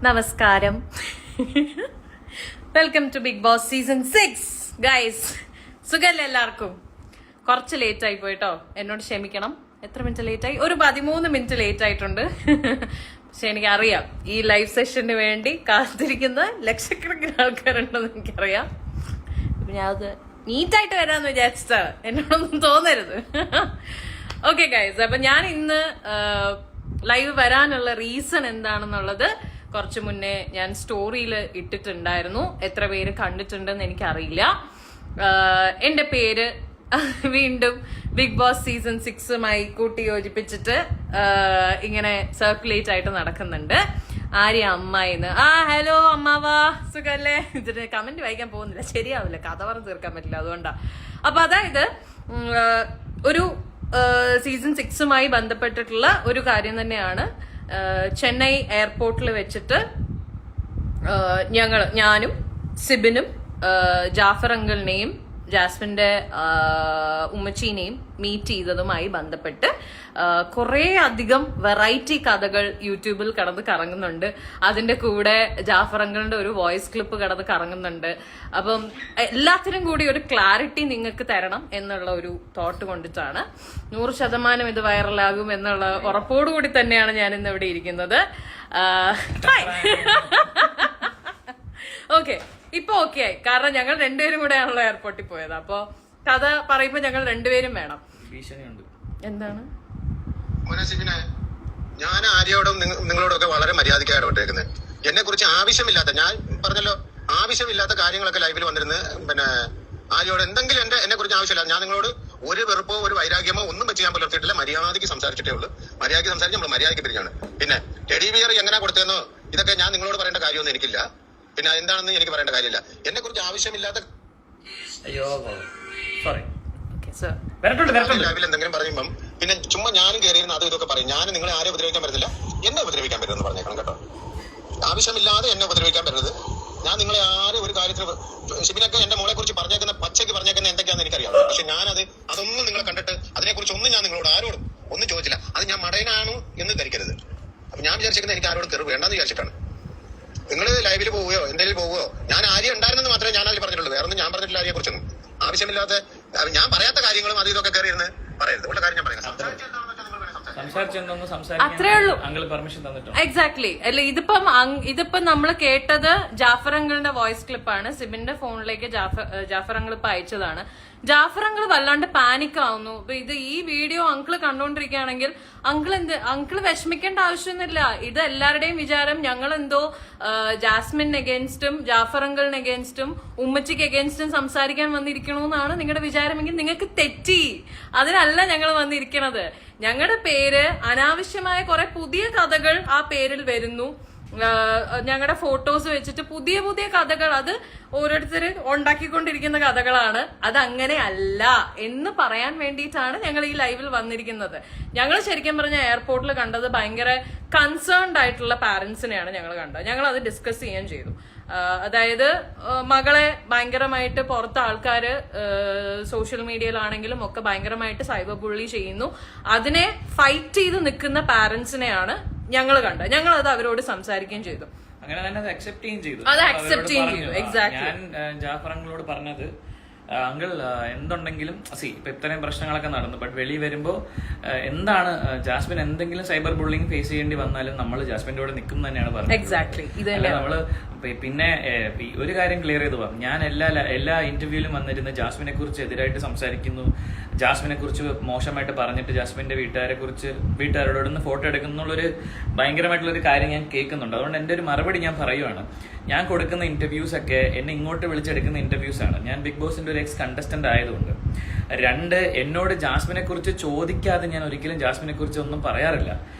നമസ്കാരം. Welcome to Bigg Boss season 6 guys. സുഖല്ലേ എല്ലാവർക്കും? കുറച്ച് ലേറ്റ് ആയി പോയിട്ടോ, എന്നോട് ക്ഷമിക്കണം. എത്ര മിനിറ്റ് ലേറ്റ് ആയി? ഒരു 13 മിനിറ്റ് ലേറ്റ് ആയിട്ടുണ്ട്. പക്ഷെ എനിക്കറിയാം ഈ ലൈവ് സെഷന് വേണ്ടി കാത്തിരിക്കുന്ന ലക്ഷക്കണക്കിന് ആൾക്കാരുണ്ടെന്ന് എനിക്കറിയാം. ഞാൻ അത് നീറ്റായിട്ട് വരാന്ന് വിചാരിച്ചിട്ടാ, എന്നോടൊന്നും തോന്നരുത്. ഓക്കെ ഗൈസ്, അപ്പൊ ഞാൻ ഇന്ന് ലൈവ് വരാനുള്ള റീസൺ എന്താണെന്നുള്ളത് കുറച്ച് മുന്നേ ഞാൻ സ്റ്റോറിയിൽ ഇട്ടിട്ടുണ്ടായിരുന്നു. എത്ര പേര് കണ്ടിട്ടുണ്ടെന്ന് എനിക്കറിയില്ല. എന്റെ പേര് വീണ്ടും ബിഗ് ബോസ് സീസൺ 6മായി കൂട്ടി യോജിപ്പിച്ചിട്ട് ഇങ്ങനെ സർക്കുലേറ്റ് ആയിട്ട് നടക്കുന്നുണ്ട്. ആര്യ അമ്മായിന്ന്. ഹലോ അമ്മാവാ, സുഖല്ലേ? ഇതിന് കമന്റ് വായിക്കാൻ പോകുന്നില്ല, ശരിയാവില്ല, കഥ പറഞ്ഞ് തീർക്കാൻ പറ്റില്ല, അതുകൊണ്ടാ. അപ്പൊ അതായത് ഒരു സീസൺ 6മായി ബന്ധപ്പെട്ടിട്ടുള്ള ഒരു കാര്യം തന്നെയാണ്. ചെന്നൈ എയർപോർട്ടിൽ വെച്ചിട്ട് ഞാനും സിബിനും ജാഫർ അങ്കിളിനെയും ജാസ്മിന്റെ ഉമ്മച്ചീനെയും മീറ്റ് ചെയ്തതുമായി ബന്ധപ്പെട്ട് കുറേ അധികം വെറൈറ്റി കഥകൾ യൂട്യൂബിൽ കടന്ന് കറങ്ങുന്നുണ്ട്. അതിന്റെ കൂടെ ജാഫർ അങ്കിളിന്റെ ഒരു വോയിസ് ക്ലിപ്പ് കടന്ന് കറങ്ങുന്നുണ്ട്. അപ്പം എല്ലാത്തിനും കൂടി ഒരു ക്ലാരിറ്റി നിങ്ങൾക്ക് തരണം എന്നുള്ള ഒരു തോട്ട് കൊണ്ടിട്ടാണ്. 100% ഇത് വൈറലാകും എന്നുള്ള ഉറപ്പോടുകൂടി തന്നെയാണ് ഞാൻ ഇന്ന് ഇവിടെ ഇരിക്കുന്നത്. ഓക്കെ, ഇപ്പൊ ഓക്കെ ആയി. കാരണം ഞങ്ങൾ രണ്ടുപേരും കൂടെ ആണല്ലോ എയർപോർട്ടിൽ പോയത്. അപ്പൊ കഥ പറയുമ്പോ ഞങ്ങൾ രണ്ടുപേരും വേണം. എന്താണ്? ഞാൻ ആര്യോടും നിങ്ങളോടൊക്കെ വളരെ മര്യാദയ്ക്കാണ് ഇടപെട്ടേക്കുന്നത്. എന്നെ കുറിച്ച് ആവശ്യമില്ലാത്ത, ഞാൻ പറഞ്ഞല്ലോ, ആവശ്യമില്ലാത്ത കാര്യങ്ങളൊക്കെ ലൈവിൽ വന്നിരുന്ന് പിന്നെ ആര്യോട് എന്തെങ്കിലും എന്നെ കുറിച്ച് ആവശ്യമില്ല. ഞാൻ നിങ്ങളോട് ഒരു വെറുപ്പോ ഒരു വൈരാഗ്യമോ ഒന്നും വെച്ച് ഞാൻ പുലർത്തിയിട്ടില്ല. മര്യാദയ്ക്ക് സംസാരിച്ചിട്ടേ ഉള്ളൂ. മര്യാദയ്ക്ക് സംസാരിച്ച് നമ്മൾ മര്യാദയ്ക്ക് പിരിഞ്ഞാണ്. പിന്നെ ടെഡി ബിയർ എങ്ങനെ കൊടുത്തതെന്നോ ഇതൊക്കെ ഞാൻ നിങ്ങളോട് പറയേണ്ട കാര്യമൊന്നും എനിക്കില്ല. പിന്നെ എന്താണെന്ന് എനിക്ക് പറയേണ്ട കാര്യമില്ല. എന്നെ കുറിച്ച് ആവശ്യമില്ലാത്ത ലൈവിൽ എന്തെങ്കിലും പറയുമ്പം പിന്നെ ചുമ്മാ ഞാനും കയറിയിരുന്ന അതും ഇതൊക്കെ പറയും. ഞാൻ നിങ്ങളെ ആരെ ഉപദ്രവിക്കാൻ പറ്റത്തില്ല, എന്നെ ഉപദ്രവിക്കാൻ പറ്റുമെന്ന് പറഞ്ഞേക്കണം കേട്ടോ. ആവശ്യമില്ലാതെ എന്നെ ഉപദ്രവിക്കാൻ പറ്റരുത്. ഞാൻ നിങ്ങളെ ആരും ഒരു കാര്യത്തിൽ ഷിബിനൊക്കെ എന്റെ മോളെ കുറിച്ച് പച്ചയ്ക്ക് പറഞ്ഞേക്കുന്ന എന്തൊക്കെയാണെന്ന് എനിക്കറിയാം. പക്ഷെ അതൊന്നും നിങ്ങളെ കണ്ടിട്ട് അതിനെക്കുറിച്ച് ഒന്നും ഞാൻ നിങ്ങളോട് ആരോടും ഒന്നും ചോദിച്ചില്ല. അത് ഞാൻ മടയനാണോ എന്ന് ധരിക്കരുത്. അപ്പൊ ഞാൻ വിചാരിച്ചിരിക്കുന്നത് എനിക്ക് ആരോട് കയറി വേണ്ടെന്ന് വിചാരിച്ചിട്ടാണ്. നിങ്ങൾ ലൈവിൽ പോവുകയോ എന്തെങ്കിലും പോവുകയോ, ഞാൻ ആര്യ ഉണ്ടായിരുന്നെന്ന് മാത്രമേ ഞാൻ അതിൽ പറഞ്ഞിട്ടുള്ളൂ. വേറെ ഒന്നും ഞാൻ പറഞ്ഞിട്ടില്ല ആര്യെ കുറിച്ചൊന്നും. ആവശ്യമില്ലാത്ത ഞാൻ പറയാത്ത കാര്യങ്ങളും അത് ഇതൊക്കെ കയറി ഇരുന്ന് പറയരുത്. ഉള്ള കാര്യം ഞാൻ പറയുന്നത് അത്രേ ഉള്ളൂ. എക്സാക്ട്ലി. അല്ല, ഇതിപ്പം നമ്മൾ കേട്ടത് ജാഫർ അങ്കിളിന്റെ വോയിസ് ക്ലിപ്പാണ്. സിബിന്റെ ഫോണിലേക്ക് ജാഫർ അങ്കിൾ ഇപ്പൊ അയച്ചതാണ്. ജാഫർ അങ്കിൾ വല്ലാണ്ട് പാനിക് ആവുന്നു. ഇത് ഈ വീഡിയോ അങ്കിള് കണ്ടോണ്ടിരിക്കുകയാണെങ്കിൽ അങ്കിള് വിഷമിക്കേണ്ട ആവശ്യമൊന്നുമില്ല. ഇത് എല്ലാവരുടെയും വിചാരം ഞങ്ങൾ എന്തോ ജാസ്മിൻ എഗെയിൻസ്റ്റും ജാഫർ അങ്കിളിന് എഗെയിൻസ്റ്റും ഉമ്മച്ചിക്ക് എഗെയിൻസ്റ്റും സംസാരിക്കാൻ വന്നിരിക്കണമെന്നാണ് നിങ്ങളുടെ വിചാരമെങ്കിൽ നിങ്ങൾക്ക് തെറ്റി. അതിനല്ല ഞങ്ങൾ വന്നിരിക്കണത്. ഞങ്ങളുടെ പേര് അനാവശ്യമായ കുറെ പുതിയ കഥകൾ ആ പേരിൽ വരുന്നു. ഞങ്ങളുടെ ഫോട്ടോസ് വെച്ചിട്ട് പുതിയ പുതിയ കഥകൾ, അത് ഓരോരുത്തർ ഉണ്ടാക്കിക്കൊണ്ടിരിക്കുന്ന കഥകളാണ്. അതങ്ങനെ അല്ല എന്ന് പറയാൻ വേണ്ടിയിട്ടാണ് ഞങ്ങൾ ഈ ലൈവിൽ വന്നിരിക്കുന്നത്. ഞങ്ങൾ ശരിക്കും പറഞ്ഞ എയർപോർട്ടിൽ കണ്ടത് ഭയങ്കര കൺസേൺഡ് ആയിട്ടുള്ള പാരന്റ്സിനെയാണ് ഞങ്ങൾ കണ്ടത്. ഞങ്ങൾ അത് ഡിസ്കസ് ചെയ്യാൻ ചെയ്തു. അതായത് മകളെ ഭയങ്കരമായിട്ട് പുറത്ത് ആൾക്കാര് സോഷ്യൽ മീഡിയയിലാണെങ്കിലും ഒക്കെ ഭയങ്കരമായിട്ട് സൈബർ ബുള്ളി ചെയ്യുന്നു. അതിനെ ഫൈറ്റ് ചെയ്ത് നിൽക്കുന്ന പാരന്റ്സിനെയാണ് ഞങ്ങൾ കണ്ടത്. ഞങ്ങൾ അത് അവരോട് സംസാരിക്കുകയും ചെയ്തു. അങ്ങനെ തന്നെ അത് അക്സെപ്റ്റ് ചെയ്യുകയും ചെയ്തു. അത് അക്സെപ്റ്റ് ചെയ്തു. എക്സാക്ട്ലി. ഞാൻ ജാഫർ അങ്കിളോട് പറഞ്ഞത്, അങ്കിൾ എന്തുണ്ടെങ്കിലും ഇപ്പൊ ഇത്രയും പ്രശ്നങ്ങളൊക്കെ നടന്നു, ബട്ട് വെളി വരുമ്പോ എന്താണ് ജാസ്മിൻ എന്തെങ്കിലും സൈബർ ബുള്ളിങ് ഫേസ് ചെയ്യേണ്ടി വന്നാലും നമ്മൾ ജാസ്മിന്റെ കൂടെ നിൽക്കും തന്നെയാണ് പറഞ്ഞത്. എക്സാക്ട്ലി. നമ്മള് പിന്നെ ഒരു കാര്യം ക്ലിയർ ചെയ്ത് പറഞ്ഞു. ഞാൻ എല്ലാ ഇന്റർവ്യൂവിലും വന്നിരുന്ന് ജാസ്മിനെ കുറിച്ച് എതിരായിട്ട് സംസാരിക്കുന്നു, ജാസ്മിനെ കുറിച്ച് മോശമായിട്ട് പറഞ്ഞിട്ട് ജാസ്മിന്റെ വീട്ടുകാരോടൊന്ന് ഫോട്ടോ എടുക്കുന്നുള്ളൊരു ഭയങ്കരമായിട്ടുള്ളൊരു കാര്യം ഞാൻ കേൾക്കുന്നുണ്ട്. അതുകൊണ്ട് എന്റെ ഒരു മറുപടി ഞാൻ പറയുവാണ്. ഞാൻ കൊടുക്കുന്ന ഇന്റർവ്യൂസ് ഒക്കെ എന്നെ ഇങ്ങോട്ട് വിളിച്ചെടുക്കുന്ന ഇന്റർവ്യൂസ് ആണ്. ഞാൻ ബിഗ് ബോസിന്റെ ഒരു എക്സ് കണ്ടസ്റ്റന്റ് ആയതുകൊണ്ട്. 2, എന്നോട് ജാസ്മിനെ കുറിച്ച് ചോദിക്കാതെ ഞാൻ ഒരിക്കലും ജാസ്മിനെ കുറിച്ച് ഒന്നും പറയാറില്ല.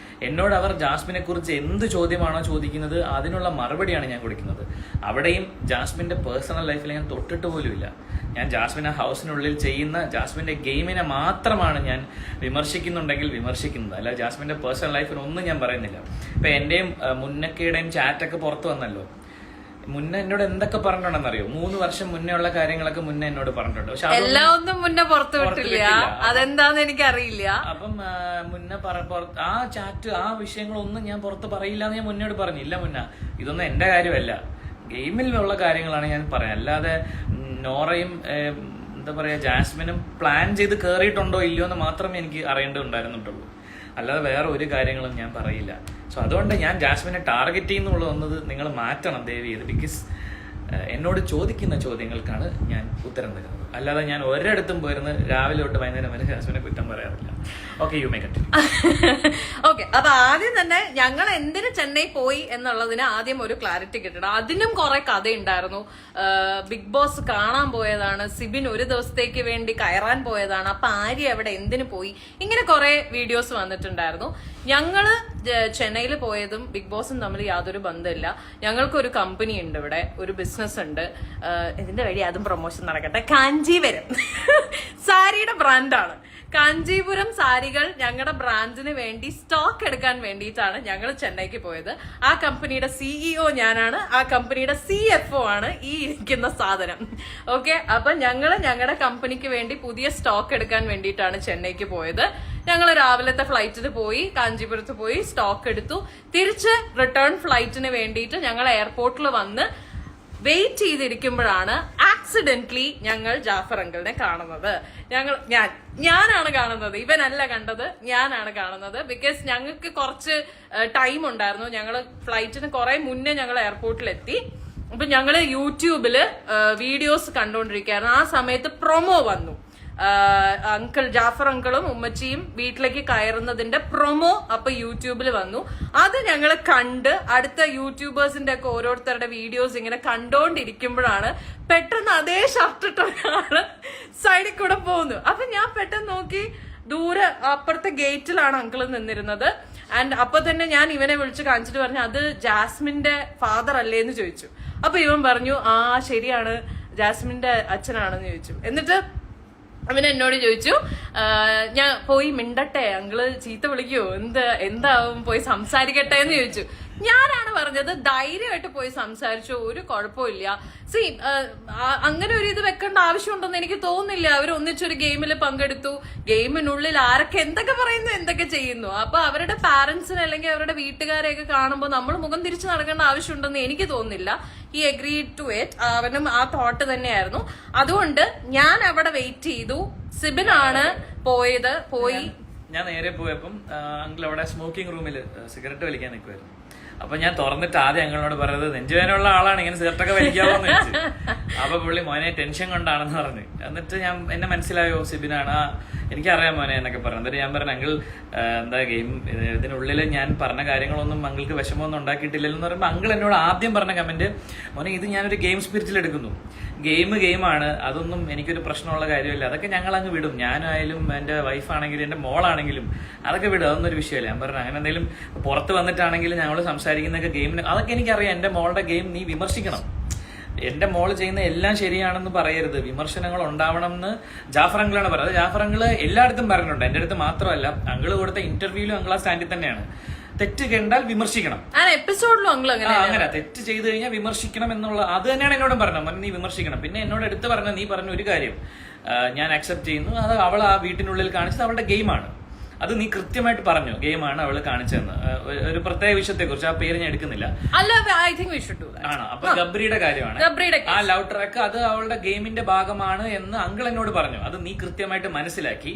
എന്നോട് അവർ ജാസ്മിനെ കുറിച്ച് എന്ത് ചോദ്യമാണോ ചോദിക്കുന്നത് അതിനുള്ള മറുപടിയാണ് ഞാൻ കൊടുക്കുന്നത്. അവിടെയും ജാസ്മിന്റെ പേഴ്സണൽ ലൈഫിൽ ഞാൻ തൊട്ടിട്ട് പോലുമില്ല. ഞാൻ ജാസ്മിൻ ആ ഹൗസിനുള്ളിൽ ചെയ്യുന്ന ജാസ്മിന്റെ ഗെയിമിനെ മാത്രമാണ് ഞാൻ വിമർശിക്കുന്നുണ്ടെങ്കിൽ വിമർശിക്കുന്നത്. അല്ല ജാസ്മിന്റെ പേഴ്സണൽ ലൈഫിനൊന്നും ഞാൻ പറയുന്നില്ല. ഇപ്പൊ എന്റെയും മുന്നക്കയുടെയും ചാറ്റൊക്കെ പുറത്തു വന്നല്ലോ. മുന്നേ എന്നോട് എന്തൊക്കെ പറഞ്ഞിട്ടുണ്ടെന്നറിയോ? 3 വർഷം മുന്നേ ഉള്ള കാര്യങ്ങളൊക്കെ മുന്നേ എന്നോട് പറഞ്ഞിട്ടുണ്ട്. പക്ഷെ എല്ലാം ഒന്നും മുന്നേ പുറത്തു വിട്ടില്ല. അതെന്താന്ന് എനിക്കറിയില്ല. അപ്പം മുന്നേ ആ ചാറ്റ് ആ വിഷയങ്ങളൊന്നും ഞാൻ പുറത്ത് പറയില്ല എന്ന് ഞാൻ മുന്നോട് പറഞ്ഞില്ല. ഇതൊന്നും എന്റെ കാര്യമല്ല, ഗെയിമിലുള്ള കാര്യങ്ങളാണ് ഞാൻ പറയാം. അല്ലാതെ നോറയും എന്താ പറയാ ജാസ്മിനും പ്ലാൻ ചെയ്ത് കയറിയിട്ടുണ്ടോ ഇല്ലയോ എന്ന് മാത്രമേ എനിക്ക് അറിയേണ്ടതുണ്ടായിരുന്നുള്ളൂ. അല്ലാതെ വേറെ ഒരു കാര്യങ്ങളും ഞാൻ പറയില്ല. സോ അതുകൊണ്ട് ഞാൻ ജാസ്മിനെ ടാർഗറ്റ് ചെയ്യുന്നുള്ള വന്നത് നിങ്ങൾ മാറ്റണം ദയവ് ചെയ്ത്. ബിക്കോസ് എന്നോട് ചോദിക്കുന്ന ചോദ്യങ്ങൾക്കാണ് ഞാൻ ഉത്തരം തരുന്നത്. അല്ലാതെ ഞാൻ ഒരിടത്തും പോയിരുന്ന് രാവിലെ തൊട്ട് വൈകുന്നേരം വരെ ജാസ്മിനെ കുറ്റം പറയാറില്ല. Okay, you may continue. Okay, അപ്പൊ ആദ്യം തന്നെ ഞങ്ങൾ എന്തിന് ചെന്നൈ പോയി എന്നുള്ളതിന് ആദ്യം ഒരു ക്ലാരിറ്റി കിട്ടണം. അതിനും കുറെ കഥയുണ്ടായിരുന്നു. ബിഗ് ബോസ് കാണാൻ പോയതാണ്, സിബിൻ ഒരു ദിവസത്തേക്ക് വേണ്ടി കയറാൻ പോയതാണ്, അപ്പൊ ആര്യ അവിടെ എന്തിനു പോയി, ഇങ്ങനെ കുറെ വീഡിയോസ് വന്നിട്ടുണ്ടായിരുന്നു. ഞങ്ങള് ചെന്നൈയിൽ പോയതും ബിഗ് ബോസും തമ്മിൽ യാതൊരു ബന്ധമില്ല. ഞങ്ങൾക്കൊരു കമ്പനി ഉണ്ട് ഇവിടെ, ഒരു ബിസിനസ് ഉണ്ട്. ഇതിന്റെ വഴി അതും പ്രൊമോഷൻ നടക്കട്ടെ. കാഞ്ചീവരം സാരിയുടെ ബ്രാൻഡാണ്. കാഞ്ചീപുരം സാരികൾ ഞങ്ങളുടെ ബ്രാൻഡിന് വേണ്ടി സ്റ്റോക്ക് എടുക്കാൻ വേണ്ടിയിട്ടാണ് ഞങ്ങൾ ചെന്നൈക്ക് പോയത്. ആ കമ്പനിയുടെ CEO ഞാനാണ്, ആ കമ്പനിയുടെ CFO ആണ് ഈ ഇരിക്കുന്ന സാധനം. ഓക്കെ, അപ്പൊ ഞങ്ങളുടെ കമ്പനിക്ക് വേണ്ടി പുതിയ സ്റ്റോക്ക് എടുക്കാൻ വേണ്ടിയിട്ടാണ് ചെന്നൈക്ക് പോയത്. ഞങ്ങൾ രാവിലത്തെ ഫ്ലൈറ്റിന് പോയി, കാഞ്ചീപുരത്ത് പോയി സ്റ്റോക്ക് എടുത്തു. തിരിച്ച് റിട്ടേൺ ഫ്ലൈറ്റിന് വേണ്ടിയിട്ട് ഞങ്ങൾ എയർപോർട്ടിൽ വന്ന് വെയിറ്റ് ചെയ്തിരിക്കുമ്പോഴാണ് ആക്സിഡന്റലി ഞങ്ങൾ ജാഫർ അങ്കിളിനെ കാണുന്നത്. ഞാനാണ് കാണുന്നത്, ഇവനല്ല കണ്ടത്, ഞാനാണ് കാണുന്നത്. ബിക്കോസ് ഞങ്ങൾക്ക് കുറച്ച് ടൈം ഉണ്ടായിരുന്നു. ഞങ്ങൾ ഫ്ലൈറ്റിന് കുറെ മുന്നേ ഞങ്ങൾ എയർപോർട്ടിലെത്തി. അപ്പൊ ഞങ്ങള് യൂട്യൂബില് വീഡിയോസ് കണ്ടുകൊണ്ടിരിക്കുകയായിരുന്നു. ആ സമയത്ത് പ്രൊമോ വന്നു. ജാഫർ അങ്കിളും ഉമ്മച്ചിയും വീട്ടിലേക്ക് കയറുന്നതിന്റെ പ്രൊമോ അപ്പൊ യൂട്യൂബിൽ വന്നു. അത് ഞങ്ങൾ കണ്ട് അടുത്ത യൂട്യൂബേഴ്സിന്റെ ഒക്കെ ഓരോരുത്തരുടെ വീഡിയോസ് ഇങ്ങനെ കണ്ടോണ്ടിരിക്കുമ്പോഴാണ് പെട്ടെന്ന് അതേ ഷർട്ട് ഇട്ട ഒരാള് സൈഡിൽ കൂടെ പോകുന്നു. അപ്പൊ ഞാൻ പെട്ടെന്ന് നോക്കി, ദൂരെ അപ്പുറത്തെ ഗേറ്റിലാണ് അങ്കിള് നിന്നിരുന്നത്. ആൻഡ് അപ്പൊ തന്നെ ഞാൻ ഇവനെ വിളിച്ച് കാണിച്ചിട്ട് പറഞ്ഞു, അത് ജാസ്മിന്റെ ഫാദർ അല്ലേ എന്ന് ചോദിച്ചു. അപ്പൊ ഇവൻ പറഞ്ഞു, ആ ശരിയാണ്, ജാസ്മിന്റെ അച്ഛനാണെന്ന് ചോദിച്ചു. എന്നിട്ട് അവൻ എന്നോട് ചോദിച്ചു, ഞാൻ പോയി മിണ്ടട്ടെ, അങ്കിള് ചീത്ത വിളിക്കുവോ, എന്താവും, പോയി സംസാരിക്കട്ടെ എന്ന് ചോദിച്ചു. ഞാനാണ് പറഞ്ഞത്, ധൈര്യമായിട്ട് പോയി സംസാരിച്ചു, ഒരു കുഴപ്പമില്ല. അങ്ങനെ ഒരു ഇത് വെക്കേണ്ട ആവശ്യമുണ്ടെന്ന് എനിക്ക് തോന്നുന്നില്ല. അവർ ഒന്നിച്ചൊരു ഗെയിമിൽ പങ്കെടുത്തു, ഗെയിമിനുള്ളിൽ ആരൊക്കെ എന്തൊക്കെ പറയുന്നു, എന്തൊക്കെ ചെയ്യുന്നു. അപ്പൊ അവരുടെ പാരന്റ്സിനെ അല്ലെങ്കിൽ അവരുടെ വീട്ടുകാരെയൊക്കെ കാണുമ്പോൾ നമ്മൾ മുഖം തിരിച്ചു നടക്കേണ്ട ആവശ്യമുണ്ടെന്ന് എനിക്ക് തോന്നുന്നില്ല. ഈ അഗ്രീഡ് ടു ഇറ്റ്. അവനും ആ തോട്ട് തന്നെയായിരുന്നു. അതുകൊണ്ട് ഞാൻ അവിടെ വെയിറ്റ് ചെയ്തു. സിബിനാണ് പോയി ഞാൻ നേരെ പോയപ്പം അങ്കിൾ അവിടെ സ്മോക്കിംഗ് റൂമിൽ സിഗരറ്റ് വലിക്കാൻ നിൽക്കുമായിരുന്നു. അപ്പൊ ഞാൻ തുറന്നിട്ട് ആദ്യം അങ്ങളോട് പറയുന്നത്, നെഞ്ചുവേനുള്ള ആളാണ്, ഇങ്ങനെ സിഗരറ്റൊക്കെ വലിക്കാവോന്ന് ചോദിച്ചു. അപ്പൊ പുള്ളി മോനെ ടെൻഷൻ കൊണ്ടാണെന്ന് പറഞ്ഞു. എന്നിട്ട് എന്നെ മനസ്സിലായോ സിബിനാണ്, എനിക്കറിയാം മോനെ എന്നൊക്കെ പറഞ്ഞു. എന്നിട്ട് ഞാൻ പറഞ്ഞു, അങ്കിൾ എന്താ ഗെയിം ഇതിനുള്ളിൽ ഞാൻ പറഞ്ഞ കാര്യങ്ങളൊന്നും അങ്കിൾക്ക് വിഷമമൊന്നും ഉണ്ടാക്കിയിട്ടില്ലെന്ന് പറയുമ്പോൾ അങ്കിൾ എന്നോട് ആദ്യം പറഞ്ഞ കമന്റ്, മോനെ ഇത് ഞാനൊരു ഗെയിം സ്പിരിറ്റിൽ എടുക്കുന്നു, ഗെയിമാണ്, അതൊന്നും എനിക്കൊരു പ്രശ്നമുള്ള കാര്യമില്ല, അതൊക്കെ ഞങ്ങൾ അങ്ങ് വിടും, ഞാനായാലും എന്റെ വൈഫാണെങ്കിലും എന്റെ മോളാണെങ്കിലും അതൊക്കെ വിടും, അതൊന്നും ഒരു വിഷയമല്ല. ഞാൻ പറഞ്ഞു, അങ്ങനെ എന്തെങ്കിലും പുറത്ത് വന്നിട്ടാണെങ്കിലും ഞങ്ങൾ സംസാരിക്കുന്നൊക്കെ ഗെയിമിന്, അതൊക്കെ എനിക്കറിയാം, എന്റെ മോളുടെ ഗെയിം നീ വിമർശിക്കണം, എന്റെ മോള് ചെയ്യുന്ന എല്ലാം ശരിയാണെന്ന് പറയരുത്, വിമർശനങ്ങൾ ഉണ്ടാവണം എന്ന് ജാഫർ അങ്കിളാണ് പറയുന്നത്. ജാഫർ അങ്കിള് എല്ലായിടത്തും പറഞ്ഞിട്ടുണ്ട്, എന്റെ അടുത്ത് മാത്രമല്ല, അങ്കിള് കൊടുത്ത ഇന്റർവ്യൂവിലും അങ്കിൾ ആ സ്റ്റാൻഡിൽ തന്നെയാണ്. തെറ്റ് കണ്ടാൽ വിമർശിക്കണം, എപ്പിസോഡിലും അങ്ങനെ തെറ്റ് ചെയ്ത് കഴിഞ്ഞാൽ വിമർശിക്കണം എന്നുള്ള അത് തന്നെയാണ് എന്നോടും പറഞ്ഞത്, നീ വിമർശിക്കണം. പിന്നെ എന്നോട് എടുത്ത് പറഞ്ഞ, നീ പറഞ്ഞ ഒരു കാര്യം ഞാൻ അക്സെപ്റ്റ് ചെയ്യുന്നു, അത് അവൾ ആ വീട്ടിനുള്ളിൽ കാണിച്ചത് അവളുടെ ഗെയിമാണ്, അത് നീ കൃത്യമായിട്ട് പറഞ്ഞു, ഗെയിമാണ് അവള് കാണിച്ചതെന്ന്. ഒരു പ്രത്യേക വിഷയത്തെ കുറിച്ച്, ആ പേര് ഞാൻ എടുക്കുന്നില്ല, ആണോ. അപ്പൊ ഗബ്രിയുടെ കാര്യമാണ്, ആ ലവ് ട്രാക്ക്, അത് അവളുടെ ഗെയിമിന്റെ ഭാഗമാണ് എന്ന് അങ്കിൾ എന്നോട് പറഞ്ഞു. അത് നീ കൃത്യമായിട്ട് മനസ്സിലാക്കി.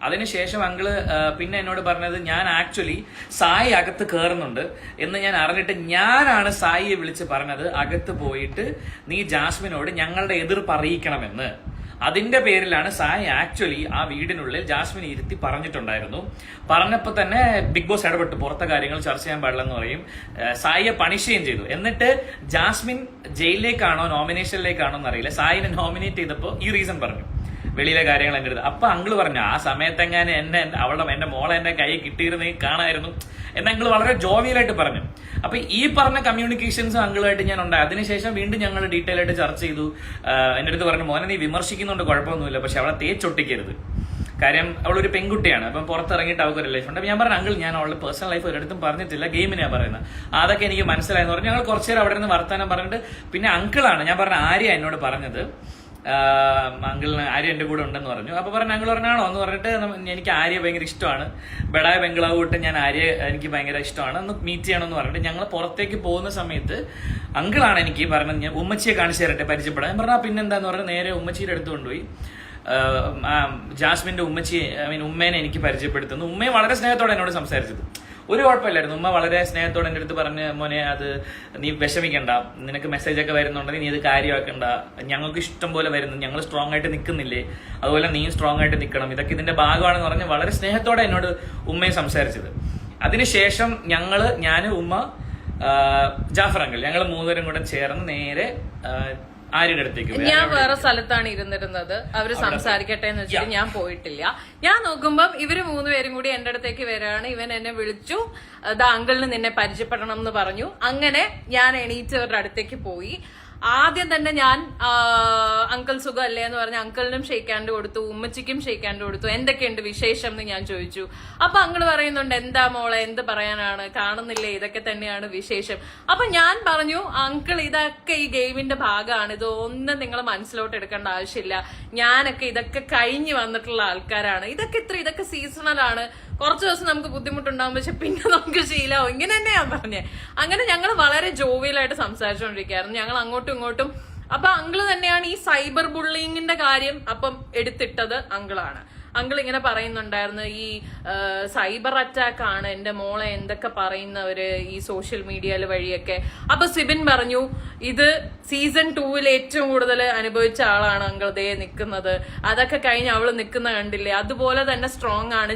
അതിനുശേഷം അങ്കിള് പിന്നെ എന്നോട് പറഞ്ഞത്, ഞാൻ ആക്ച്വലി സായി അകത്ത് കയറുന്നുണ്ട് എന്ന് ഞാൻ അറിഞ്ഞിട്ട് ഞാനാണ് സായിയെ വിളിച്ച് പറഞ്ഞത്, അകത്ത് പോയിട്ട് നീ ജാസ്മിനോട് ഞങ്ങളുടെ എതിർപ്പ് അറിയിക്കണമെന്ന്. അതിന്റെ പേരിലാണ് സായി ആക്ച്വലി ആ വീടിനുള്ളിൽ ജാസ്മിൻ ഇരുത്തി പറഞ്ഞിട്ടുണ്ടായിരുന്നു. പറഞ്ഞപ്പോ തന്നെ ബിഗ് ബോസ് ഇടപെട്ട്, പുറത്തെ കാര്യങ്ങൾ ചർച്ച ചെയ്യാൻ പാടില്ലെന്ന് പറയും, സായിയെ പണിഷ് ചെയ്യുകയും ചെയ്തു. എന്നിട്ട് ജാസ്മിൻ ജയിലിലേക്കാണോ നോമിനേഷനിലേക്കാണോ എന്നറിയില്ല, സായിനെ നോമിനേറ്റ് ചെയ്തപ്പോ ഈ റീസൺ പറഞ്ഞു, വെളിയിലെ കാര്യങ്ങൾ എന്റെ അടുത്ത്. അപ്പൊ അങ്കിള് പറഞ്ഞു, ആ സമയത്തെങ്ങാനും എന്റെ മോളെ എന്റെ കൈ കിട്ടിയിരുന്നെങ്കിൽ കാണായിരുന്നു എന്ന് അങ്കിള് വളരെ ജോവിയലായിട്ട് പറഞ്ഞു. അപ്പൊ ഈ പറഞ്ഞ കമ്മ്യൂണിക്കേഷൻസ് അങ്കിളുമായിട്ട് ഞാൻ ഉണ്ടായി. അതിനുശേഷം വീണ്ടും ഞങ്ങൾ ഡീറ്റെയിൽ ആയിട്ട് ചർച്ച ചെയ്തു. എന്റെ അടുത്ത് പറഞ്ഞു, മോനെ നീ വിമർശിക്കുന്നുണ്ട്, കുഴപ്പമൊന്നുമില്ല, പക്ഷെ അവളെ തേച്ചൊട്ടിക്കരുത്, കാര്യം അവളൊരു പെൺകുട്ടിയാണ്, അപ്പം പുറത്തിറങ്ങിയിട്ട് അവൾക്ക് ഒരു ലൈഫ് ഉണ്ട്. അപ്പൊ ഞാൻ പറഞ്ഞു അങ്കിൾ ഞാൻ അവളുടെ പേഴ്സണൽ ലൈഫ് ഒരിടത്തും പറഞ്ഞിട്ടില്ല, ഗെയിമിനാണ് പറയുന്നത്, അതൊക്കെ എനിക്ക് മനസ്സിലായെന്ന് പറഞ്ഞു. ഞങ്ങൾ കുറച്ചു നേരം അവിടെ നിന്ന് വർത്താനം പറഞ്ഞിട്ട് പിന്നെ അങ്കിളാണ് ഞാൻ പറഞ്ഞ ആര്യ എന്നോട് പറഞ്ഞത്, അങ്കിളിന് ആര്യ എന്റെ കൂടെ ഉണ്ടെന്ന് പറഞ്ഞു. അപ്പൊ പറഞ്ഞു അങ്കിൾ പറഞ്ഞാണോ എന്ന് പറഞ്ഞിട്ട് എനിക്ക് ആര്യ ഭയങ്കര ഇഷ്ടമാണ്, ബെഡായ ബംഗ്ലാവ് തൊട്ട് ഞാൻ ആര്യ എനിക്ക് ഭയങ്കര ഇഷ്ടമാണ്, ഒന്ന് മീറ്റ് ചെയ്യണമെന്ന് പറഞ്ഞിട്ട് ഞങ്ങൾ പുറത്തേക്ക് പോകുന്ന സമയത്ത് അങ്കിളാണ് എനിക്ക് പറഞ്ഞത് ഞാൻ ഉമ്മച്ചിയെ കാണിച്ചു തരട്ടെ പരിചയപ്പെടാൻ. ഞാൻ പറഞ്ഞാൽ പിന്നെന്താന്ന് പറഞ്ഞാൽ നേരെ ഉമ്മച്ചിയുടെ അടുത്ത് കൊണ്ടുപോയി ജാസ്മിന്റെ ഉമ്മച്ചി ഉമ്മേനെ എനിക്ക് പരിചയപ്പെടുത്തുന്നു. ഉമ്മയെ വളരെ സ്നേഹത്തോടെ എന്നോട് സംസാരിച്ചത്, ഒരു കുഴപ്പമില്ലായിരുന്നു. ഉമ്മ വളരെ സ്നേഹത്തോടെ എൻ്റെ അടുത്ത് പറഞ്ഞ് മോനെ അത് നീ വിഷമിക്കണ്ട, നിനക്ക് മെസ്സേജ് ഒക്കെ വരുന്നുണ്ടെങ്കിൽ നീ ഇത് കാര്യമാക്കണ്ട, ഞങ്ങൾക്ക് ഇഷ്ടം പോലെ വരുന്നു, ഞങ്ങൾ സ്ട്രോങ് ആയിട്ട് നിൽക്കുന്നില്ലേ, അതുപോലെ നീ സ്ട്രോങ് ആയിട്ട് നിൽക്കണം, ഇതൊക്കെ ഇതിന്റെ ഭാഗമാണെന്ന് പറഞ്ഞ് വളരെ സ്നേഹത്തോടെ എന്നോട് ഉമ്മയെ സംസാരിച്ചത്. അതിനുശേഷം ഞാൻ ഉമ്മ ജാഫർ അങ്കിൾ ഞങ്ങൾ മൂന്നുപേരും കൂടെ ചേർന്ന് നേരെ ആര്യയുടെ അടുത്തേക്ക്. ഞാൻ വേറെ സ്ഥലത്താണ് ഇരുന്നിരുന്നത്, അവര് സംസാരിക്കട്ടെ എന്ന് വെച്ചിട്ട് ഞാൻ പോയിട്ടില്ല. ഞാൻ നോക്കുമ്പം ഇവര് മൂന്നുപേരും കൂടി എന്റെ അടുത്തേക്ക് വരികയാണ്. ഇവൻ എന്നെ വിളിച്ചു, അങ്കിളിന് നിന്നെ പരിചയപ്പെടണം എന്ന് പറഞ്ഞു. അങ്ങനെ ഞാൻ എണീറ്റവരുടെ അടുത്തേക്ക് പോയി. ആദ്യം തന്നെ ഞാൻ അങ്കിൾ സുഖം അല്ലേ എന്ന് പറഞ്ഞ അങ്കിളിനും ഷെയ്ക്കാൻഡ് കൊടുത്തു, ഉമ്മച്ചിക്കും ഷെയ്ക്കാൻഡ് കൊടുത്തു. എന്തൊക്കെയുണ്ട് വിശേഷം എന്ന് ഞാൻ ചോദിച്ചു. അപ്പൊ അങ്കിള് പറയുന്നുണ്ട് എന്താ മോളെ എന്ത് പറയാനാണ്, കാണുന്നില്ലേ, ഇതൊക്കെ തന്നെയാണ് വിശേഷം. അപ്പൊ ഞാൻ പറഞ്ഞു അങ്കിൾ ഇതൊക്കെ ഈ ഗെയിമിന്റെ ഭാഗമാണ്, ഇതൊന്നും നിങ്ങൾ മനസ്സിലോട്ട് എടുക്കേണ്ട ആവശ്യമില്ല, ഞാനൊക്കെ ഇതൊക്കെ കഴിഞ്ഞു വന്നിട്ടുള്ള ആൾക്കാരാണ്, ഇതൊക്കെ സീസണലാണ്, കുറച്ച് ദിവസം നമുക്ക് ബുദ്ധിമുട്ടുണ്ടാവും പക്ഷെ പിന്നെ നമുക്ക് ശീലമാവും, ഇങ്ങനെ തന്നെ ഞാൻ പറഞ്ഞേ. അങ്ങനെ ഞങ്ങൾ വളരെ ജോവിയലായിട്ട് സംസാരിച്ചുകൊണ്ടിരിക്കുകയായിരുന്നു ഞങ്ങൾ അങ്ങോട്ടും ഇങ്ങോട്ടും. അപ്പൊ അങ്കിള് തന്നെയാണ് ഈ സൈബർ ബുള്ളിങ്ങിന്റെ കാര്യം അപ്പം എടുത്തിട്ടത് അങ്കിളാണ്. അങ്കിൾ ഇങ്ങനെ പറയുന്നുണ്ടായിരുന്നു ഈ സൈബർ അറ്റാക്ക് ആണ് എന്റെ മോളെ എന്തൊക്കെ പറയുന്നവര് ഈ സോഷ്യൽ മീഡിയയിൽ വഴിയൊക്കെ. അപ്പൊ സിബിൻ പറഞ്ഞു ഇത് സീസൺ 2 ഏറ്റവും കൂടുതൽ അനുഭവിച്ച ആളാണ് അങ്കിൾ ദേ നിൽക്കുന്നത്, അതൊക്കെ കഴിഞ്ഞ് അവള് നിൽക്കുന്ന കണ്ടില്ലേ, അതുപോലെ തന്നെ സ്ട്രോങ് ആണ്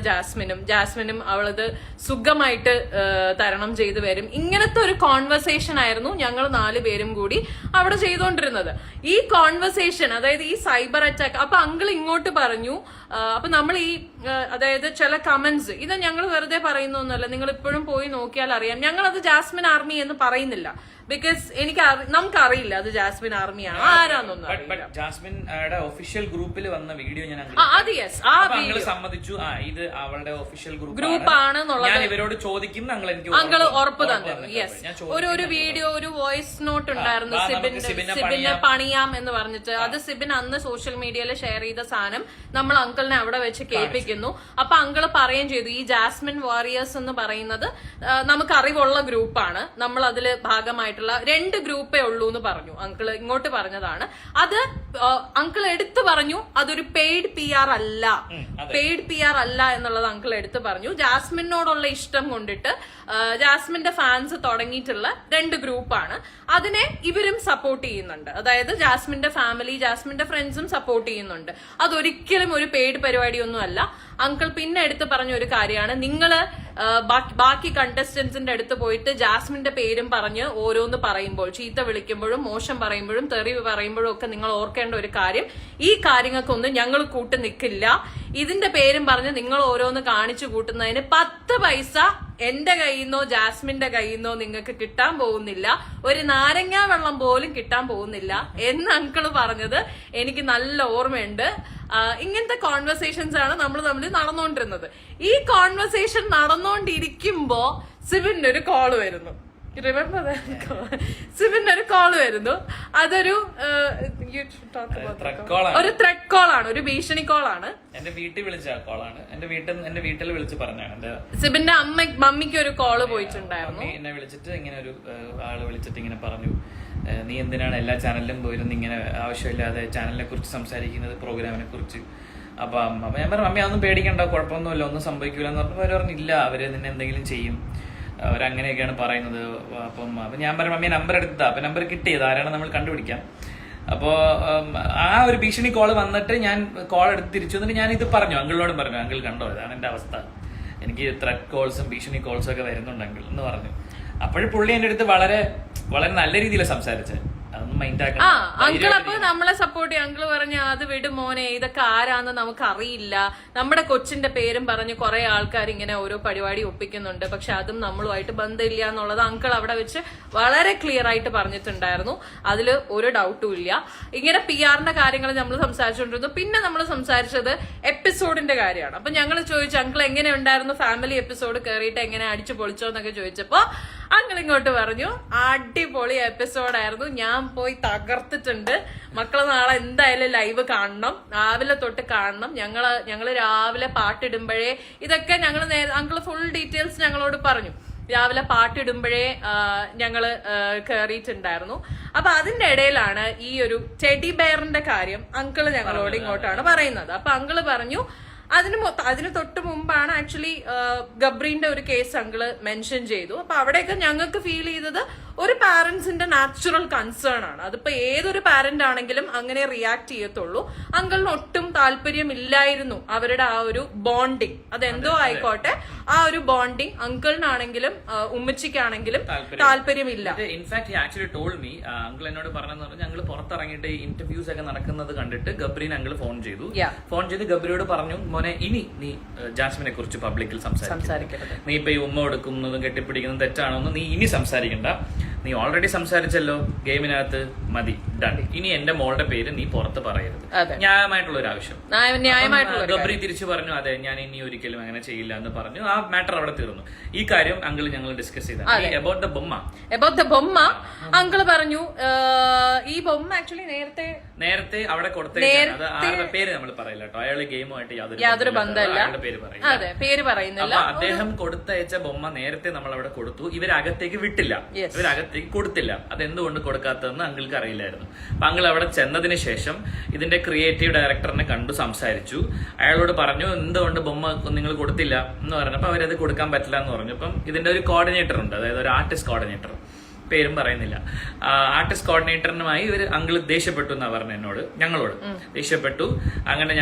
ജാസ്മിനും അവളത് സുഖമായിട്ട് തരണം ചെയ്തു വരും. ഇങ്ങനത്തെ ഒരു കോൺവെർസേഷൻ ആയിരുന്നു ഞങ്ങൾ 4 പേരും കൂടി അവിടെ ചെയ്തുകൊണ്ടിരുന്നത്. ഈ കോൺവെർസേഷൻ അതായത് ഈ സൈബർ അറ്റാക്ക്, അപ്പൊ അങ്കിൾ ഇങ്ങോട്ട് പറഞ്ഞു. അപ്പൊ നമ്മൾ ഈ അതായത് ചില കമന്റ്സ് ഇത് ഞങ്ങൾ വെറുതെ പറയുന്നൊന്നുമല്ല, നിങ്ങൾ ഇപ്പോഴും പോയി നോക്കിയാൽ അറിയാം. ഞങ്ങൾ അത് ജാസ്മിൻ ആർമി എന്ന് പറയുന്നില്ല, ബിക്കോസ് നമുക്കറിയില്ല അത് ജാസ്മിൻ ആർമിയാണ് ആരാന്നൊന്നും. ജാസ്മിൻ ഒഫീഷ്യൽ ഗ്രൂപ്പിൽ വന്ന വീഡിയോ ഞാൻ സമ്മതിച്ചു, ഇത് അവളുടെ ഒഫീഷ്യൽ ഗ്രൂപ്പ് ആണെന്നുള്ളത് ഞാൻ ഇവരോട് ചോദിക്കും, അങ്കിള് ഉറപ്പ് തന്നിരുന്നു. യെസ്, ഒരു വീഡിയോ ഒരു വോയിസ് നോട്ട് ഉണ്ടായിരുന്നു സിബിനെ പണിയാം എന്ന് പറഞ്ഞിട്ട്. അത് സിബിൻ അന്ന് സോഷ്യൽ മീഡിയയിൽ ഷെയർ ചെയ്ത സാധനം നമ്മൾ അങ്കിളിനെ അവിടെ വെച്ച് കേൾപ്പിക്കുന്നു. അപ്പൊ അങ്കിള് പറയുകയും ചെയ്തു ഈ ജാസ്മിൻ വാരിയേഴ്സ് എന്ന് പറയുന്നത് നമുക്ക് അറിവുള്ള ഗ്രൂപ്പാണ്, നമ്മൾ അതില് ഭാഗമായിട്ടുള്ള 2 ഗ്രൂപ്പേ ഉള്ളൂ എന്ന് പറഞ്ഞു. അങ്കിള് ഇങ്ങോട്ട് പറഞ്ഞതാണ്. അത് അങ്കിൾ എടുത്തു പറഞ്ഞു അതൊരു പെയ്ഡ് PR അല്ല എന്നുള്ളത് അങ്കിൾ എടുത്തു പറഞ്ഞു. ജാസ്മിനോടുള്ള ഇഷ്ടം കൊണ്ടിട്ട് ജാസ്മിന്റെ ഫാൻസ് തുടങ്ങിയിട്ടുള്ള 2 ഗ്രൂപ്പാണ്. അതിനെ ഇവരും സപ്പോർട്ട് ചെയ്യുന്നുണ്ട്, അതായത് ജാസ്മിന്റെ ഫാമിലി ജാസ്മിന്റെ ഫ്രണ്ട്സും സപ്പോർട്ട് ചെയ്യുന്നുണ്ട്. അതൊരിക്കലും ഒരു പെയ്ഡ് പരിപാടിയൊന്നും അല്ല. അങ്കിൾ പിന്നെ എടുത്ത് പറഞ്ഞ ഒരു കാര്യമാണ്, നിങ്ങള് ബാക്കി കണ്ടസ്റ്റന്റ്സിന്റെ അടുത്ത് പോയിട്ട് ജാസ്മിന്റെ പേരും പറഞ്ഞ് ഓരോന്ന് പറയുമ്പോൾ, ചീത്ത വിളിക്കുമ്പോഴും മോശം പറയുമ്പോഴും തെറി പറയുമ്പോഴും ഒക്കെ നിങ്ങൾ ഓർക്കേണ്ട ഒരു കാര്യം, ഈ കാര്യങ്ങൾക്കൊന്നും ഞങ്ങൾ കൂട്ടു നിൽക്കില്ല. ഇതിന്റെ പേരും പറഞ്ഞ് നിങ്ങൾ ഓരോന്ന് കാണിച്ചു കൂട്ടുന്നതിന് 10 പൈസ എന്റെ കയ്യിൽ നിന്നോ ജാസ്മിന്റെ കയ്യിൽ നിന്നോ നിങ്ങൾക്ക് കിട്ടാൻ പോകുന്നില്ല, ഒരു നാരങ്ങാ വെള്ളം പോലും കിട്ടാൻ പോകുന്നില്ല എന്ന് അങ്കിള് പറഞ്ഞത് എനിക്ക് നല്ല ഓർമ്മയുണ്ട്. ഇങ്ങനത്തെ കോൺവെർസേഷൻസ് ആണ് നമ്മൾ തമ്മിൽ നടന്നുകൊണ്ടിരുന്നത്. ഈ കോൺവെർസേഷൻ നടന്നുകൊണ്ടിരിക്കുമ്പോ സിബിന്റെ ഒരു കോള് വരുന്നു. സിബിന്റെ ഒരു കോള് വരുന്നു. അതൊരു ത്രെഡ് കോളാണ്, ഒരു ഭീഷണി കോളാണ്. എന്റെ വീട്ടിൽ വിളിച്ച കോളാണ്, എന്റെ വീട്ടിൽ വിളിച്ച് പറഞ്ഞാണ്. സിബിന്റെ മമ്മിക്ക് ഒരു കോള് പോയിട്ടുണ്ടായിരുന്നു. എന്നെ വിളിച്ചിട്ട് ഇങ്ങനെ ഒരു ആള് വിളിച്ചിട്ട് ഇങ്ങനെ പറഞ്ഞു, നീ എന്തിനാണ് എല്ലാ ചാനലിലും പോയിരുന്ന് ഇങ്ങനെ ആവശ്യമില്ലാതെ ചാനലിനെ കുറിച്ച് സംസാരിക്കുന്നത്, പ്രോഗ്രാമിനെ കുറിച്ച്. അപ്പൊ ഞാൻ പറഞ്ഞു അമ്മ അതൊന്നും പേടിക്കണ്ട, കുഴപ്പമൊന്നുമില്ല, ഒന്നും സംഭവിക്കില്ല എന്ന് പറഞ്ഞപ്പോൾ അവർ പറഞ്ഞു ഇല്ല അവര് നിന്നെ എന്തെങ്കിലും ചെയ്യും, അവരങ്ങനെയൊക്കെയാണ് പറയുന്നത്. അപ്പം ഞാൻ പറഞ്ഞു അമ്മയെ നമ്പർ എടുത്താ, അപ്പൊ നമ്പർ കിട്ടിയത് ആരാണ് നമ്മൾ കണ്ടുപിടിക്കാം. അപ്പോ ആ ഒരു ഭീഷണി കോള് വന്നിട്ട് ഞാൻ കോൾ എടുത്ത് തിരിച്ചു വന്നിട്ട് ഞാൻ ഇത് പറഞ്ഞു, അങ്കിളിനോടും പറഞ്ഞു, അങ്കിൾ കണ്ടോ ഇതാണ് എന്റെ അവസ്ഥ, എനിക്ക് ത്രെഡ് കോൾസും ഭീഷണി കോൾസും ഒക്കെ വരുന്നുണ്ട് അങ്കിൾ എന്ന് പറഞ്ഞു. അപ്പോഴും പുള്ളി എൻ്റെ അടുത്ത് വളരെ വളരെ നല്ല രീതിയിൽ സംസാരിച്ചത്, അതൊന്നും മൈൻഡ് ആ അങ്കിൾ അപ്പൊ നമ്മളെ സപ്പോർട്ട് ചെയ്യും. അങ്കിള് പറഞ്ഞ അത് വിടും മോനെ, ഇതൊക്കെ ആരാന്ന് നമുക്ക് അറിയില്ല, നമ്മുടെ കൊച്ചിന്റെ പേരും പറഞ്ഞ് കുറെ ആൾക്കാർ ഇങ്ങനെ ഓരോ പരിപാടി ഒപ്പിക്കുന്നുണ്ട്, പക്ഷെ അതും നമ്മളുമായിട്ട് ബന്ധമില്ല എന്നുള്ളത് അങ്കിൾ അവിടെ വെച്ച് വളരെ ക്ലിയർ ആയിട്ട് പറഞ്ഞിട്ടുണ്ടായിരുന്നു. അതില് ഒരു ഡൗട്ടും ഇല്ല. ഇങ്ങനെ PR-ന്റെ കാര്യങ്ങൾ നമ്മൾ സംസാരിച്ചുകൊണ്ടിരുന്നു. പിന്നെ നമ്മൾ സംസാരിച്ചത് എപ്പിസോഡിന്റെ കാര്യമാണ്. അപ്പൊ ഞങ്ങൾ ചോദിച്ചു അങ്കിൾ എങ്ങനെ ഉണ്ടായിരുന്നു ഫാമിലി എപ്പിസോഡ് കയറിയിട്ട് എങ്ങനെ അടിച്ചു പൊളിച്ചോ എന്നൊക്കെ ചോദിച്ചപ്പോ അങ്കിൾ ഇങ്ങോട്ട് പറഞ്ഞു അടിപൊളി എപ്പിസോഡായിരുന്നു, ഞാൻ പോയി തകർത്തിട്ടുണ്ട്, മക്കള് നാളെ എന്തായാലും ലൈവ് കാണണം, രാവിലെ തൊട്ട് കാണണം. ഞങ്ങള് രാവിലെ പാട്ടിടുമ്പോഴേ ഇതൊക്കെ ഞങ്ങൾ അങ്കിള് ഫുൾ ഡീറ്റെയിൽസ് ഞങ്ങളോട് പറഞ്ഞു. രാവിലെ പാട്ടിടുമ്പോഴേ ഞങ്ങള് കേറിയിട്ടുണ്ടായിരുന്നു. അപ്പൊ അതിന്റെ ഇടയിലാണ് ഈ ഒരു ടെഡി ബെയറിന്റെ കാര്യം അങ്കിള് ഞങ്ങളോട് ഇങ്ങോട്ടാണ് പറയുന്നത്. അപ്പൊ അങ്കിള് പറഞ്ഞു അതിന് തൊട്ട് മുമ്പാണ് ആക്ച്വലി ഗബ്രീന്റെ ഒരു കേസ് അങ്കിള് മെൻഷൻ ചെയ്തു. അപ്പൊ അവിടെയൊക്കെ ഞങ്ങൾക്ക് ഫീൽ ചെയ്തത് ഒരു പാരന്റ്സിന്റെ നാച്ചുറൽ കൺസേൺ ആണ്. അതിപ്പോ ഏതൊരു പാരന്റ് ആണെങ്കിലും അങ്ങനെ റിയാക്ട് ചെയ്യത്തുള്ളൂ. അങ്കിളിന് ഒട്ടും താല്പര്യമില്ലായിരുന്നു അവരുടെ ആ ഒരു ബോണ്ടിങ്, അതെന്തോ ആയിക്കോട്ടെ, ആ ഒരു ബോണ്ടിങ് അങ്കിളിനാണെങ്കിലും ഉമ്മച്ചിക്കാണെങ്കിലും താല്പര്യമില്ല. In fact actually told me, uncle എന്നോട് പറഞ്ഞെന്ന് പറഞ്ഞാൽ ഞങ്ങൾ പുറത്തിറങ്ങിയിട്ട് ഇന്റർവ്യൂസ് ഒക്കെ നടക്കുന്നത് കണ്ടിട്ട് ഗബ്രീൻ അങ്കിൾ ഫോൺ ചെയ്ത് ഗബ്രിയോട് പറഞ്ഞു മോനെ ഇനി നീ ജാസ്മിനെ കുറിച്ച് പബ്ലിക്കിൽ സംസാരിക്കരുത്, നീ ഇപ്പൊ ഈ ഉമ്മ കൊടുക്കുന്നതും കെട്ടിപ്പിടിക്കുന്നതും തെറ്റാണോന്ന് നീ ഇനി സംസാരിക്കണ്ട, നീ ഓൾറെഡി സംസാരിച്ചല്ലോ ഗെയിമിനകത്ത്, മതി, ഡൺ. ഇനി എന്റെ മോളുടെ പേര് നീ പുറത്ത് പറയരുത്. ന്യായമായിട്ടുള്ള ഒരു ആവശ്യം. ഗബ്രി തിരിച്ചു പറഞ്ഞു അതെ ഞാൻ ഇനി ഒരിക്കലും അങ്ങനെ ചെയ്യില്ല എന്ന് പറഞ്ഞു. ആ മാറ്റർ അവിടെ തീർന്നു. ഈ കാര്യം അങ്കിൾ ഞങ്ങൾ ഡിസ്കസ് ചെയ്തു. അബൌട്ട് ദ ബൊമ്മ അങ്കിള് പറഞ്ഞു ഈ ബൊമ്മ ആക്ച്വലി നേരത്തെ അവിടെ കൊടുത്ത പേര് നമ്മൾ പറയില്ല കേട്ടോ, അയാള് ഗെയിമുമായിട്ട് യാതൊരു ബന്ധമില്ല, പേര് പറയുന്നില്ല. അദ്ദേഹം കൊടുത്തയച്ച ബൊമ്മ നേരത്തെ നമ്മൾ അവിടെ കൊടുത്തു, ഇവരകത്തേക്ക് വിട്ടില്ല, ഇവരകത്തേക്ക് കൊടുത്തില്ല. അതെന്തുകൊണ്ട് കൊടുക്കാത്തതെന്ന് അങ്കിൾക്ക് അറിയില്ലായിരുന്നു. അപ്പൊ അങ്കിൾ അവിടെ ചെന്നതിന് ശേഷം ഇതിന്റെ ക്രിയേറ്റീവ് ഡയറക്ടറിനെ കണ്ടു സംസാരിച്ചു. അയാളോട് പറഞ്ഞു എന്തുകൊണ്ട് ബൊമ്മ നിങ്ങൾ കൊടുത്തില്ല എന്ന് പറഞ്ഞപ്പോ അവരത് കൊടുക്കാൻ പറ്റില്ല എന്ന് പറഞ്ഞു. അപ്പം ഇതിന്റെ ഒരു കോർഡിനേറ്റർ ഉണ്ട്, അതായത് ഒരു ആർട്ടിസ്റ്റ് കോർഡിനേറ്റർ, പേരും പറയുന്നില്ല. ആർട്ടിസ്റ്റ് കോർഡിനേറ്ററിനുമായി ഇവർ അങ്കിള് ദേഷ്യപ്പെട്ടു എന്നാ പറഞ്ഞു ഞങ്ങളോട് ദേഷ്യപ്പെട്ടു. അങ്ങനെ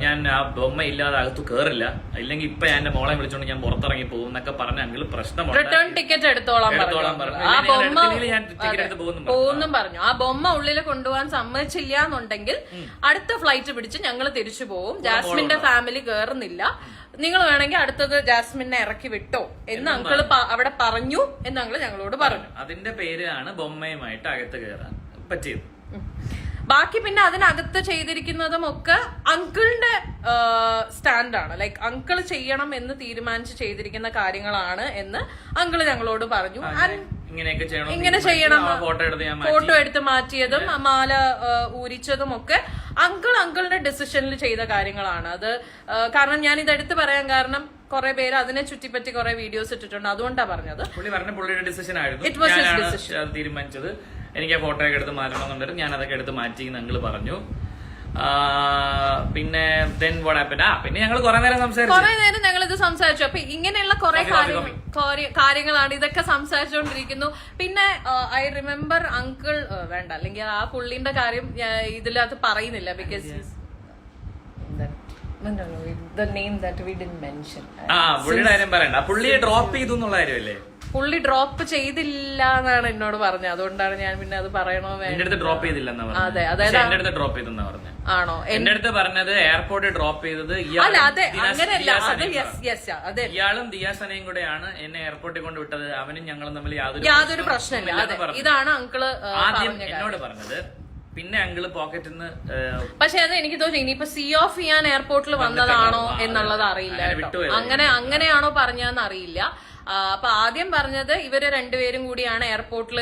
ഞാൻ ആ ബൊമ്മ ഇല്ലാതെ അകത്ത് കേറില്ല, ഇല്ലെങ്കിൽ ഇപ്പൊ എന്റെ മോളെ വിളിച്ചോണ്ട് ഞാൻ പുറത്തിറങ്ങി പോകും എന്നൊക്കെ പറഞ്ഞ അങ്കിള് പ്രശ്നമാണ്. റിട്ടേൺ ടിക്കറ്റ് എടുത്തോളാം പറഞ്ഞു. ആ ബൊമ്മ ഉള്ളിൽ കൊണ്ടുപോകാൻ സമ്മതിച്ചില്ല എന്നുണ്ടെങ്കിൽ അടുത്ത ഫ്ലൈറ്റ് പിടിച്ച് ഞങ്ങൾ തിരിച്ചു പോകും, ജാസ്മിന്റെ ഫാമിലി കേറുന്നില്ല, നിങ്ങൾ വേണമെങ്കിൽ അടുത്തത് ജാസ്മിനെ ഇറക്കി വിട്ടോ എന്ന് അങ്കിള് അവിടെ പറഞ്ഞു എന്ന് അങ്കിള് ഞങ്ങളോട് പറഞ്ഞു. അതിന്റെ പേരാണ് ബൊമ്മയുമായിട്ട് അകത്ത് കയറാൻ പറ്റിയത്. ബാക്കി പിന്നെ അതിനകത്ത് ചെയ്തിരിക്കുന്നതും ഒക്കെ അങ്കിളിന്റെ സ്റ്റാൻഡാണ്, ലൈക്ക് അങ്കിള് ചെയ്യണം എന്ന് തീരുമാനിച്ച് ചെയ്തിരിക്കുന്ന കാര്യങ്ങളാണ് എന്ന് അങ്കിള് ഞങ്ങളോട് പറഞ്ഞു. ഇങ്ങനെ ചെയ്യണം, ഫോട്ടോ എടുത്ത് മാറ്റിയതും മാല ഊരിച്ചതും ഒക്കെ അങ്കിളുടെ ഡിസിഷനിൽ ചെയ്ത കാര്യങ്ങളാണ്. അത് കാരണം ഞാൻ ഇത് എടുത്ത് പറയാൻ കാരണം കുറെ പേര് അതിനെ ചുറ്റിപ്പറ്റി കുറെ വീഡിയോസ് ഇട്ടിട്ടുണ്ട്, അതുകൊണ്ടാണ് പറഞ്ഞത്. പുള്ളിയുടെ ഡിസിഷൻ ആയിരുന്നു, തീരുമാനിച്ചത് എനിക്ക് ആ ഫോട്ടോ ഒക്കെ എടുത്ത് മാറ്റണം എന്നുണ്ടായിരുന്നു, ഞാൻ അതൊക്കെ എടുത്ത് മാറ്റി അങ്കിള് പറഞ്ഞു. പിന്നെ പിന്നെ ഞങ്ങൾ കുറെ നേരം ഞങ്ങൾ ഇത് സംസാരിച്ചു. അപ്പൊ ഇങ്ങനെയുള്ള കുറെ കാര്യങ്ങളാണ്, ഇതൊക്കെ സംസാരിച്ചുകൊണ്ടിരിക്കുന്നു. പിന്നെ ഐ റിമെമ്പർ അങ്കിൾ വേണ്ട, അല്ലെങ്കിൽ ആ പുള്ളിന്റെ കാര്യം ഇതിലകത്ത് പറയുന്നില്ല, because the name that we didn't mention. പുള്ളിയുടെ കാര്യം പറയണ്ട, പുള്ളിയെ ഡ്രോപ്പ് ചെയ്തു എന്നുള്ള കാര്യമല്ലേ. പുള്ളി ഡ്രോപ്പ് ചെയ്തില്ല എന്നാണ് എന്നോട് പറഞ്ഞത്, അതുകൊണ്ടാണ് ഞാൻ പിന്നെ അത് പറയണോ ഡ്രോപ്പ് ചെയ്തില്ല. അതെ, അതായത് എന്റെ അടുത്ത് ഡ്രോപ്പ് ചെയ്തെന്നാ പറഞ്ഞത്. ആണോ? എന്റെ അടുത്ത് പറഞ്ഞത് എയർപോർട്ടിൽ ഡ്രോപ്പ് ചെയ്തത് ഇയാളും ദിയാസനയും കൂടെയാണ് എന്നെ എയർപോർട്ടിൽ കൊണ്ട് വിട്ടത്, അവനും ഞങ്ങളും തമ്മിൽ യാതൊരു പ്രശ്നമില്ല. ഇതാണ് അങ്കിള് ആദ്യം എന്നോട് പറഞ്ഞത്. പിന്നെ അങ്കിള് പോക്കറ്റിൽ നിന്ന്, പക്ഷെ അത് എനിക്ക് തോന്നി ഇനിയിപ്പോ സീ ഓഫ് ചെയ്യാൻ എയർപോർട്ടിൽ വന്നതാണോ എന്നുള്ളത് അറിയില്ല കേട്ടോ. അങ്ങനെയാണോ പറഞ്ഞതെന്ന് അറിയില്ല. അപ്പൊ ആദ്യം പറഞ്ഞത് ഇവര് രണ്ടുപേരും കൂടിയാണ് എയർപോർട്ടിൽ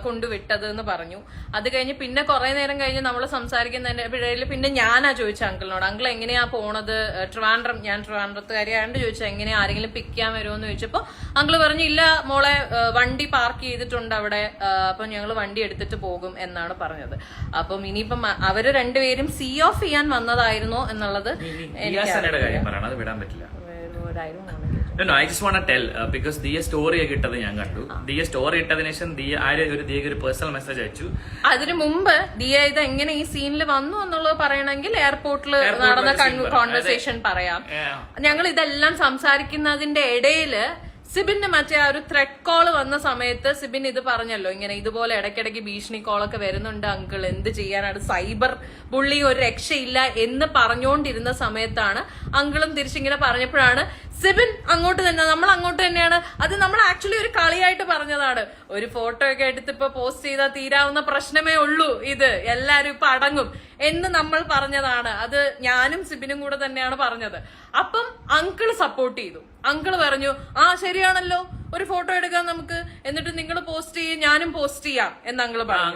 കൊണ്ടുവിട്ടത് എന്ന് പറഞ്ഞു. അത് കഴിഞ്ഞ് പിന്നെ കുറെ നേരം കഴിഞ്ഞ് നമ്മൾ സംസാരിക്കുന്നതിന്റെ ഇടയിൽ പിന്നെ ഞാനാ ചോദിച്ച അങ്കിളിനോട്, അങ്കിൾ എങ്ങനെയാ പോണത് ട്രിവാൻഡ്രം, ഞാൻ ട്രിവാൻഡ്രത്തുകാരിയാണ്ട് ചോദിച്ചു എങ്ങനെയാ ആരെങ്കിലും പിക്ക് ചെയ്യാൻ വരുമോ എന്ന് ചോദിച്ചപ്പോ അങ്കിള് പറഞ്ഞു ഇല്ല മോളെ വണ്ടി പാർക്ക് ചെയ്തിട്ടുണ്ട് അവിടെ, അപ്പൊ ഞങ്ങൾ വണ്ടി എടുത്തിട്ട് പോകും എന്നാണ് പറഞ്ഞത്. അപ്പം ഇനിയിപ്പം അവര് രണ്ടുപേരും സീ ഓഫ് ചെയ്യാൻ വന്നതായിരുന്നോ എന്നുള്ളത് No, I just want to tell because Diya story ഒക്കെ ഇട്ടത് ഞാൻ കണ്ടു. ദിയ സ്റ്റോറി ഇട്ടതിന് ശേഷം ദിയക്ക് ഒരു പേഴ്സണൽ മെസ്സേജ് അയച്ചു. അതിനു മുമ്പ് ദിയ ഇത് എങ്ങനെ ഈ സീനിൽ വന്നു എന്നുള്ളത് പറയണമെങ്കിൽ എയർപോർട്ടിൽ നടന്ന കോൺവെർസേഷൻ പറയാം. ഞങ്ങൾ ഇതെല്ലാം സംസാരിക്കുന്നതിന്റെ ഇടയില് സിബിന് മറ്റേ ആ ഒരു ത്രെഡ് കോൾ വന്ന സമയത്ത് സിബിൻ ഇത് പറഞ്ഞല്ലോ, ഇങ്ങനെ ഇതുപോലെ ഇടയ്ക്കിടയ്ക്ക് ഭീഷണി കോളൊക്കെ വരുന്നുണ്ട് അങ്കിൾ, എന്ത് ചെയ്യാനാണ്, സൈബർ ബുള്ളി ഒരു രക്ഷയില്ല എന്ന് പറഞ്ഞുകൊണ്ടിരുന്ന സമയത്താണ് അങ്കിളും തിരിച്ചിങ്ങനെ പറഞ്ഞപ്പോഴാണ് സിബിൻ അങ്ങോട്ട് തന്നെ, നമ്മൾ അങ്ങോട്ട് തന്നെയാണ്, അത് നമ്മൾ ആക്ച്വലി ഒരു കളിയായിട്ട് പറഞ്ഞതാണ്. ഒരു ഫോട്ടോ ഒക്കെ എടുത്ത് ഇപ്പൊ പോസ്റ്റ് ചെയ്താൽ തീരാവുന്ന പ്രശ്നമേ ഉള്ളൂ, ഇത് എല്ലാരും ഇപ്പൊ അടങ്ങും എന്ന് നമ്മൾ പറഞ്ഞതാണ്. അത് ഞാനും സിബിനും കൂടെ തന്നെയാണ് പറഞ്ഞത്. അപ്പം അങ്കിള് സപ്പോർട്ട് ചെയ്തു. അങ്കിള് പറഞ്ഞു ആ ശരിയാണല്ലോ, ഒരു ഫോട്ടോ എടുക്കാം നമുക്ക്, എന്നിട്ട് നിങ്ങൾ പോസ്റ്റ് ചെയ്യും ഞാനും പോസ്റ്റ് ചെയ്യാം എന്ന് അങ്കിള് പറഞ്ഞു.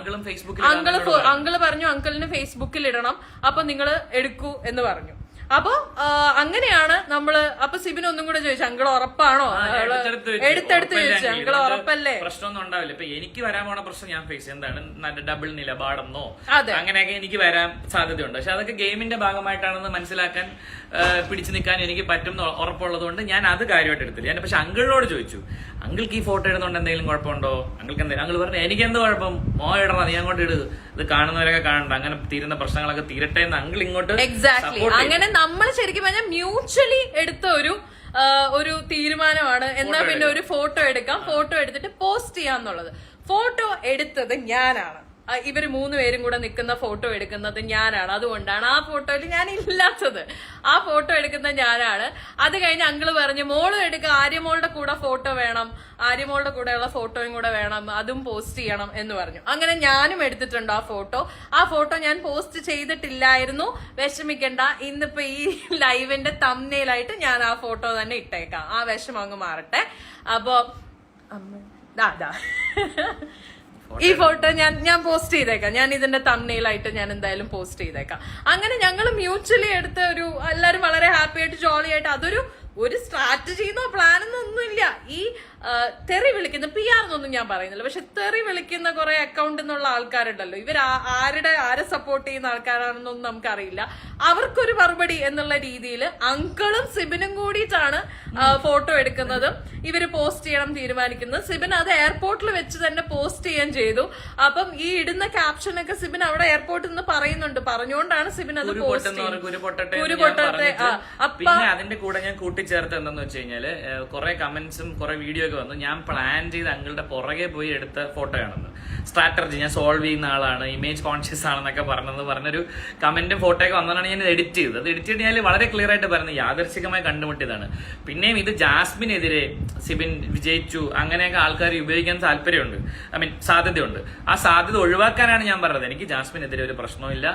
അങ്കിള് പറഞ്ഞു അങ്കിളിന് ഫേസ്ബുക്കിൽ ഇടണം, അപ്പൊ നിങ്ങൾ എടുക്കൂ എന്ന് പറഞ്ഞു. അപ്പൊ അങ്ങനെയാണ് നമ്മള്. അപ്പൊ സിബിൻ ഒന്നും കൂടെ ചോദിച്ചു അങ്കിൾ ഉറപ്പാണോ, എടുത്തെടുത്ത് ചോദിച്ചു അങ്കിൾ ഉറപ്പല്ലേ, പ്രശ്നമൊന്നും ഉണ്ടാവില്ല. ഇപ്പൊ എനിക്ക് വരാൻ പോണ പ്രശ്നം ഞാൻ ഫേസ് എന്താണ് ഡബിൾ നിലപാടെന്നോ അങ്ങനെയൊക്കെ എനിക്ക് വരാൻ സാധ്യതയുണ്ട്. പക്ഷെ അതൊക്കെ ഗെയിമിന്റെ ഭാഗമായിട്ടാണെന്ന് മനസ്സിലാക്കാൻ പിടിച്ചു നിൽക്കാൻ എനിക്ക് പറ്റും ഉറപ്പുള്ളത് കൊണ്ട് ഞാൻ അത് കാര്യമായിട്ട് എടുത്തില്ല. ഞാൻ പക്ഷെ അങ്കിളിനോട് ചോദിച്ചു അങ്കിൾക്ക് ഈ ഫോട്ടോ ഇടുന്നോണ്ട് എന്തെങ്കിലും കുഴപ്പമുണ്ടോ, അങ്കിൾക്ക് എന്തെങ്കിലും. അങ്കിൾ പറഞ്ഞു എനിക്ക് എന്ത് കുഴപ്പം, ഇടണം, നീ അങ്ങോട്ട് ഇട്, ഇത് കാണുന്നവരൊക്കെ കാണണ്ട, അങ്ങനെ തീരുന്ന പ്രശ്നങ്ങളൊക്കെ തീരട്ടെ എന്ന് അങ്കിൾ ഇങ്ങോട്ട്. എക്സാക്ട്ലി അങ്ങനെ നമ്മൾ ശരിക്കും പറഞ്ഞാൽ മ്യൂച്വലി എടുത്ത ഒരു തീരുമാനമാണ്. എന്നാ പിന്നെ ഒരു ഫോട്ടോ എടുക്കാം, ഫോട്ടോ എടുത്തിട്ട് പോസ്റ്റ് ചെയ്യാന്നുള്ളത്. ഫോട്ടോ എടുത്തത് ഞാനാണ്, ഇവര് 3 പേരും കൂടെ നിൽക്കുന്ന ഫോട്ടോ എടുക്കുന്നത് ഞാനാണ്. അതുകൊണ്ടാണ് ആ ഫോട്ടോയിൽ ഞാൻ ഇല്ലാത്തത്. ആ ഫോട്ടോ എടുക്കുന്നത് ഞാനാണ്. അത് കഴിഞ്ഞ് അങ്കിള് പറഞ്ഞു മോള് എടുക്കുക, ആര്യമോളുടെ കൂടെ ഫോട്ടോ വേണം, ആര്യമോളുടെ കൂടെയുള്ള ഫോട്ടോയും കൂടെ വേണം, അതും പോസ്റ്റ് ചെയ്യണം എന്ന് പറഞ്ഞു. അങ്ങനെ ഞാനും എടുത്തിട്ടുണ്ട് ആ ഫോട്ടോ. ആ ഫോട്ടോ ഞാൻ പോസ്റ്റ് ചെയ്തിട്ടില്ലായിരുന്നു, വിഷമിക്കണ്ട, ഇന്നിപ്പോ ഈ ലൈവിന്റെ തംബ്നെയിലായിട്ട് ഞാൻ ആ ഫോട്ടോ തന്നെ ഇട്ടേക്കാം, ആ വിഷമം അങ്ങ് മാറട്ടെ. അപ്പൊ ഈ ഫോട്ടോ ഞാൻ പോസ്റ്റ് ചെയ്തേക്കാം, ഞാൻ ഇതിന്റെ തംബ്നെയിലായിട്ട് ഞാൻ എന്തായാലും പോസ്റ്റ് ചെയ്തേക്കാം. അങ്ങനെ ഞങ്ങൾ മ്യൂച്വലി എടുത്ത എല്ലാരും വളരെ ഹാപ്പി ആയിട്ട് ജോളി ആയിട്ട്, ഒരു സ്ട്രാറ്റജിന്നോ പ്ലാനൊന്നും ഒന്നുമില്ല. ഈ തെറി വിളിക്കുന്ന PR എന്നൊന്നും ഞാൻ പറയുന്നില്ല, പക്ഷെ തെറി വിളിക്കുന്ന കുറെ അക്കൗണ്ടിൽ നിന്നുള്ള ആൾക്കാരുണ്ടല്ലോ, ഇവർ ആരെ സപ്പോർട്ട് ചെയ്യുന്ന ആൾക്കാരാണെന്നൊന്നും നമുക്കറിയില്ല. അവർക്കൊരു മറുപടി എന്നുള്ള രീതിയിൽ അങ്കിളും സിബിനും കൂടിയിട്ടാണ് ഫോട്ടോ എടുക്കുന്നതും ഇവര് പോസ്റ്റ് ചെയ്യണം തീരുമാനിക്കുന്നത്. സിബിൻ അത് എയർപോർട്ടിൽ വെച്ച് തന്നെ പോസ്റ്റ് ചെയ്യാൻ ചെയ്തു. അപ്പം ഈ ഇടുന്ന ക്യാപ്ഷനൊക്കെ സിബിൻ അവിടെ എയർപോർട്ടിൽ നിന്ന് പറയുന്നുണ്ട്, പറഞ്ഞുകൊണ്ടാണ് സിബിൻ അത് പോസ്റ്റ് പിന്നെ അതിന്റെ കൂടെ ഞാൻ കൂട്ടിച്ചേർത്ത് എന്താന്ന് വെച്ച് കഴിഞ്ഞാല് കുറെ കമന്റ്സും കുറെ വീഡിയോ ഒക്കെ വന്നു. ഞാൻ പ്ലാൻ ചെയ്ത് അങ്കിളുടെ പുറകെ പോയി എടുത്ത ഫോട്ടോയാണെന്ന്, സ്ട്രാറ്റജി ഞാൻ സോൾവ് ചെയ്യുന്ന ആളാണ്, ഇമേജ് കോൺഷ്യസ് ആണെന്നൊക്കെ പറഞ്ഞൊരു കമന്റും ഫോട്ടോ ഒക്കെ വന്നതാണ് ഞാൻ എഡിറ്റ് ചെയ്തത്. അത് എഡിറ്റ് ചെയ്ത് ഞാൻ വളരെ ക്ലിയർ ആയിട്ട് പറയുന്നത് യാദർശികമായി കണ്ടുമുട്ടിയതാണ്. പിന്നെയും ഇത് ജാസ്മിനെതിരെ സിബിൻ വിജയിച്ചു അങ്ങനെയൊക്കെ ആൾക്കാർ ഉപയോഗിക്കാൻ താല്പര്യമുണ്ട്, സാധ്യതയുണ്ട്. ആ സാധ്യത ഒഴിവാക്കാനാണ് ഞാൻ പറഞ്ഞത്. എനിക്ക് ജാസ്മിനെതിരെ ഒരു പ്രശ്നമില്ല.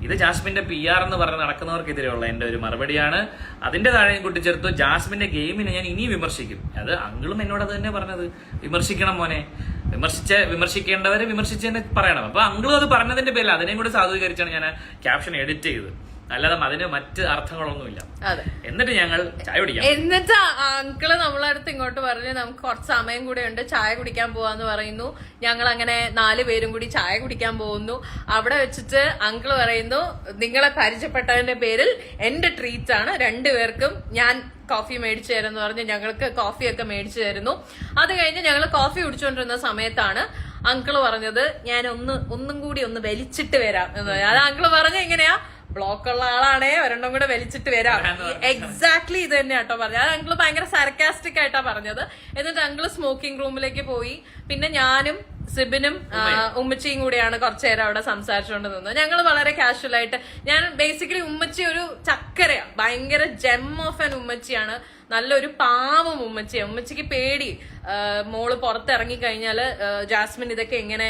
ഇത് ജാസ്മിന്റെ PR എന്ന് പറഞ്ഞ് നടക്കുന്നവർക്കെതിരെയുള്ള എന്റെ ഒരു മറുപടിയാണ്. അതിന്റെ താഴെ കൂട്ടിച്ചേർത്തു ജാസ്മിന്റെ ഗെയിമിനെ ഞാൻ ഇനി വിമർശിക്കും. അത് അങ്കിളും എന്നോട് അത് തന്നെ പറഞ്ഞത്, വിമർശിക്കണം മോനെ, വിമർശിക്കേണ്ടവരെ വിമർശിച്ചെന്നെ പറയണം. അപ്പൊ അങ്കിളും അത് പറഞ്ഞതിന്റെ പേരിൽ അതിനെയും കൂടെ സാധൂകരിച്ചാണ് ഞാൻ ക്യാപ്ഷൻ എഡിറ്റ് ചെയ്തത്. അല്ലാതെ അതിന് മറ്റ് അർത്ഥങ്ങളൊന്നുമില്ല. എന്നിട്ട് ഞങ്ങൾ ചായ കുടിക്കാം. എന്നിട്ട് അങ്കിള് നമ്മളടുത്ത് ഇങ്ങോട്ട് പറഞ്ഞു നമുക്ക് കുറച്ച് സമയം കൂടെ ഉണ്ട്, ചായ കുടിക്കാൻ പോവാന്ന് പറയുന്നു. ഞങ്ങൾ അങ്ങനെ 4 പേരും കൂടി ചായ കുടിക്കാൻ പോകുന്നു. അവിടെ വെച്ചിട്ട് അങ്കിള് പറയുന്നു നിങ്ങളെ പരിചയപ്പെട്ടതിന്റെ പേരിൽ എന്റെ ട്രീറ്റ് ആണ്, 2 പേർക്കും ഞാൻ കോഫി മേടിച്ചു തരുമെന്ന് പറഞ്ഞ് ഞങ്ങൾക്ക് കോഫിയൊക്കെ മേടിച്ചു തരുന്നു. അത് കഴിഞ്ഞ് ഞങ്ങൾ കോഫി കുടിച്ചുകൊണ്ടിരുന്ന സമയത്താണ് അങ്കിള് പറഞ്ഞത് ഞാൻ ഒന്നും കൂടി ഒന്ന് വലിച്ചിട്ട് വരാം എന്ന്. അത് അങ്കിള് പറഞ്ഞ എങ്ങനെയാ, ബ്ലോക്കുള്ള ആളാണേ, ഒരെണ്ണം കൂടെ വലിച്ചിട്ട് വരാം. എക്സാക്ട്ലി ഇത് തന്നെ കേട്ടോ പറഞ്ഞത്. അത് അങ്കിള് ഭയങ്കര സാർക്കാസ്റ്റിക് ആയിട്ടാ പറഞ്ഞത്. എന്നിട്ട് അങ്കിള് സ്മോക്കിംഗ് റൂമിലേക്ക് പോയി. പിന്നെ ഞാനും സിബിനും ഉമ്മച്ചിയും കൂടിയാണ് കുറച്ചേരം അവിടെ സംസാരിച്ചുകൊണ്ട് നിന്നത്. ഞങ്ങൾ വളരെ കാഷ്വൽ ആയിട്ട്, ഞാൻ ബേസിക്കലി ഉമ്മച്ചി ഒരു ചക്കരയാ, ഭയങ്കര ജെം ഓഫ് ആൻ ഉമ്മച്ചിയാണ്, നല്ലൊരു പാവം ഉമ്മച്ചിയാ. ഉമ്മച്ചിക്ക് പേടി മോള് പുറത്തിറങ്ങി കഴിഞ്ഞാല് ജാസ്മിൻ ഇതൊക്കെ എങ്ങനെ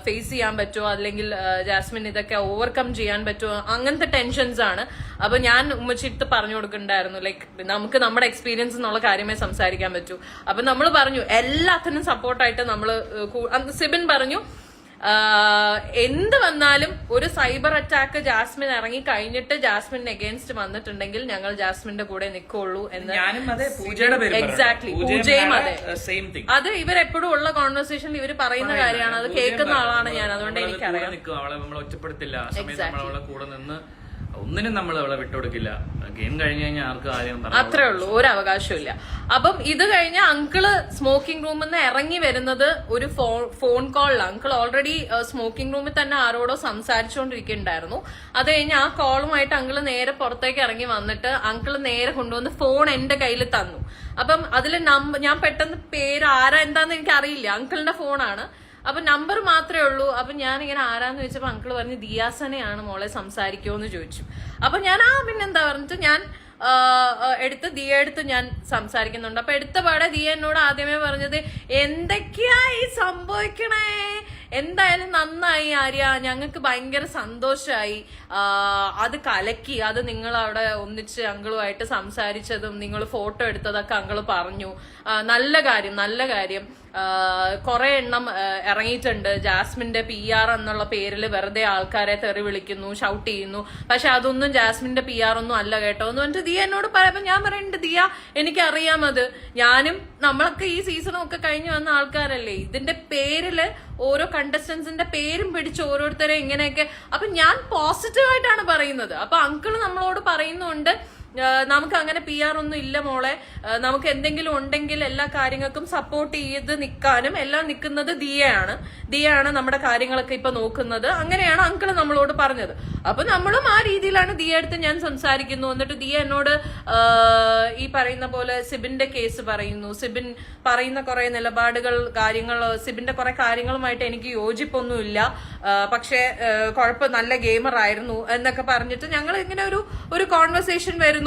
ഫേസ് ചെയ്യാൻ പറ്റുമോ, അല്ലെങ്കിൽ ജാസ്മിൻ ഇതൊക്കെ ഓവർകം ചെയ്യാൻ പറ്റുമോ, അങ്ങനത്തെ ടെൻഷൻസ് ആണ്. അപ്പൊ ഞാൻ ഉമ്മച്ചിട്ട് പറഞ്ഞു കൊടുക്കണ്ടായിരുന്നു, ലൈക്ക് നമുക്ക് നമ്മുടെ എക്സ്പീരിയൻസ് എന്നുള്ള കാര്യമേ സംസാരിക്കാൻ പറ്റൂ. അപ്പൊ നമ്മൾ പറഞ്ഞു എല്ലാത്തിനും സപ്പോർട്ടായിട്ട് നമ്മള്. സിബിൻ പറഞ്ഞു എന്ത് വന്നാലും ഒരു സൈബർ അറ്റാക്ക് ജാസ്മിൻ ഇറങ്ങി കഴിഞ്ഞിട്ട് ജാസ്മിൻ അഗേൻസ്റ്റ് വന്നിട്ടുണ്ടെങ്കിൽ ഞങ്ങൾ ജാസ്മിന്റെ കൂടെ നിൽക്കുള്ളൂ എന്ന്. എക്സാക്ട്ലി, പൂജയും അതെ. അത് ഇവരെപ്പോഴും ഉള്ള കോൺവെർസേഷനിൽ ഇവർ പറയുന്ന കാര്യമാണ്, അത് കേൾക്കുന്ന ആളാണ് ഞാൻ, അതുകൊണ്ട് എനിക്കറിയാം. ഒറ്റപ്പെടുത്തില്ല, കൂടെ നിന്ന് ഒന്നിനും നമ്മൾ അവളെ വിട്ടുകൊടുക്കില്ല. ഗെയിം കഴിഞ്ഞ് കഴിഞ്ഞാൽ ആർക്കും ആരെയും അത്രേ ഉള്ളൂ, ഒരു അവകാശമില്ല. അപ്പം ഇത് കഴിഞ്ഞ അങ്കിള് സ്മോക്കിംഗ് റൂമിൽ നിന്ന് ഇറങ്ങി വരുന്നത് ഒരു ഫോൺ കോളിലാണ്. അങ്കിൾ ഓൾറെഡി സ്മോക്കിംഗ് റൂമിൽ തന്നെ ആരോടോ സംസാരിച്ചുകൊണ്ടിരിക്കുന്നുണ്ടായിരുന്നു. അത് കഴിഞ്ഞ് ആ കോളുമായിട്ട് അങ്കിള് നേരെ പുറത്തേക്ക് ഇറങ്ങി വന്നിട്ട് അങ്കിള് നേരെ കൊണ്ടുവന്ന് ഫോൺ എന്റെ കയ്യിൽ തന്നു. അപ്പം അതിൽ ഞാൻ പെട്ടെന്ന് പേര് ആരാ എന്താന്ന് എനിക്ക് അറിയില്ല, അങ്കിളിന്റെ ഫോണാണ്. അപ്പൊ നമ്പർ മാത്രമേ ഉള്ളൂ. അപ്പൊ ഞാൻ ഇങ്ങനെ ആരാന്ന് ചോദിച്ചപ്പോ അങ്കിള് പറഞ്ഞു ദിയാസനെയാണ് മോളെ, സംസാരിക്കുമോന്ന് ചോദിച്ചു. അപ്പൊ ഞാൻ പിന്നെന്താ പറഞ്ഞിട്ട് ഞാൻ ദിയ എടുത്ത് ഞാൻ സംസാരിക്കുന്നുണ്ട്. അപ്പൊ എടുത്ത പാടെ ദിയ എന്നോട് ആദ്യമേ പറഞ്ഞത് എന്തൊക്കെയാ ഈ സംഭവിക്കണേ, എന്തായാലും നന്നായി ആര്യ, ഞങ്ങൾക്ക് ഭയങ്കര സന്തോഷമായി, അത് കലക്കി, അത് നിങ്ങൾ അവിടെ ഒന്നിച്ച് അങ്കിളുമായിട്ട് സംസാരിച്ചതും നിങ്ങൾ ഫോട്ടോ എടുത്തതൊക്കെ അങ്കിള് പറഞ്ഞു, നല്ല കാര്യം നല്ല കാര്യം. കുറെ എണ്ണം ഇറങ്ങിയിട്ടുണ്ട് ജാസ്മിന്റെ PR എന്നുള്ള പേരിൽ വെറുതെ ആൾക്കാരെ തെറി വിളിക്കുന്നു, ഷൗട്ട് ചെയ്യുന്നു. പക്ഷെ അതൊന്നും ജാസ്മിന്റെ PR ഒന്നും അല്ല കേട്ടോ എന്ന് പറഞ്ഞിട്ട് ദിയ എന്നോട് പറയുമ്പോ ഞാൻ പറയുന്നുണ്ട് ദിയ എനിക്കറിയാം, അത് ഞാനും നമ്മളൊക്കെ ഈ സീസണും ഒക്കെ കഴിഞ്ഞു വന്ന ആൾക്കാരല്ലേ, ഇതിന്റെ പേരില് ഓരോ കണ്ടസ്റ്റൻസിന്റെ പേരും പിടിച്ച് ഓരോരുത്തരെ ഇങ്ങനെയൊക്കെ. അപ്പൊ ഞാൻ പോസിറ്റീവായിട്ടാണ് പറയുന്നത്. അപ്പൊ അങ്കിള് നമ്മളോട് പറയുന്നുണ്ട് നമുക്ക് അങ്ങനെ PR ഒന്നും ഇല്ല മോളെ, നമുക്ക് എന്തെങ്കിലും ഉണ്ടെങ്കിൽ എല്ലാ കാര്യങ്ങൾക്കും സപ്പോർട്ട് ചെയ്ത് നിൽക്കാനും എല്ലാം നിൽക്കുന്നത് ദിയയാണ് നമ്മുടെ കാര്യങ്ങളൊക്കെ ഇപ്പൊ നോക്കുന്നത്. അങ്ങനെയാണ് അങ്കിള് നമ്മളോട് പറഞ്ഞത്. അപ്പൊ നമ്മളും ആ രീതിയിലാണ് ദിയ അടുത്ത് ഞാൻ സംസാരിക്കുന്നു. എന്നിട്ട് ദിയ എന്നോട് ഈ പറയുന്ന പോലെ സിബിന്റെ കേസ് പറയുന്നു, സിബിൻ പറയുന്ന കുറെ നിലപാടുകൾ കാര്യങ്ങൾ, സിബിന്റെ കുറെ കാര്യങ്ങളുമായിട്ട് എനിക്ക് യോജിപ്പൊന്നുമില്ല, പക്ഷെ കുഴപ്പം നല്ല ഗെയിമർ ആയിരുന്നു എന്നൊക്കെ പറഞ്ഞിട്ട് ഞങ്ങൾ ഇങ്ങനെ ഒരു കോൺവെർസേഷൻ വരുന്നു.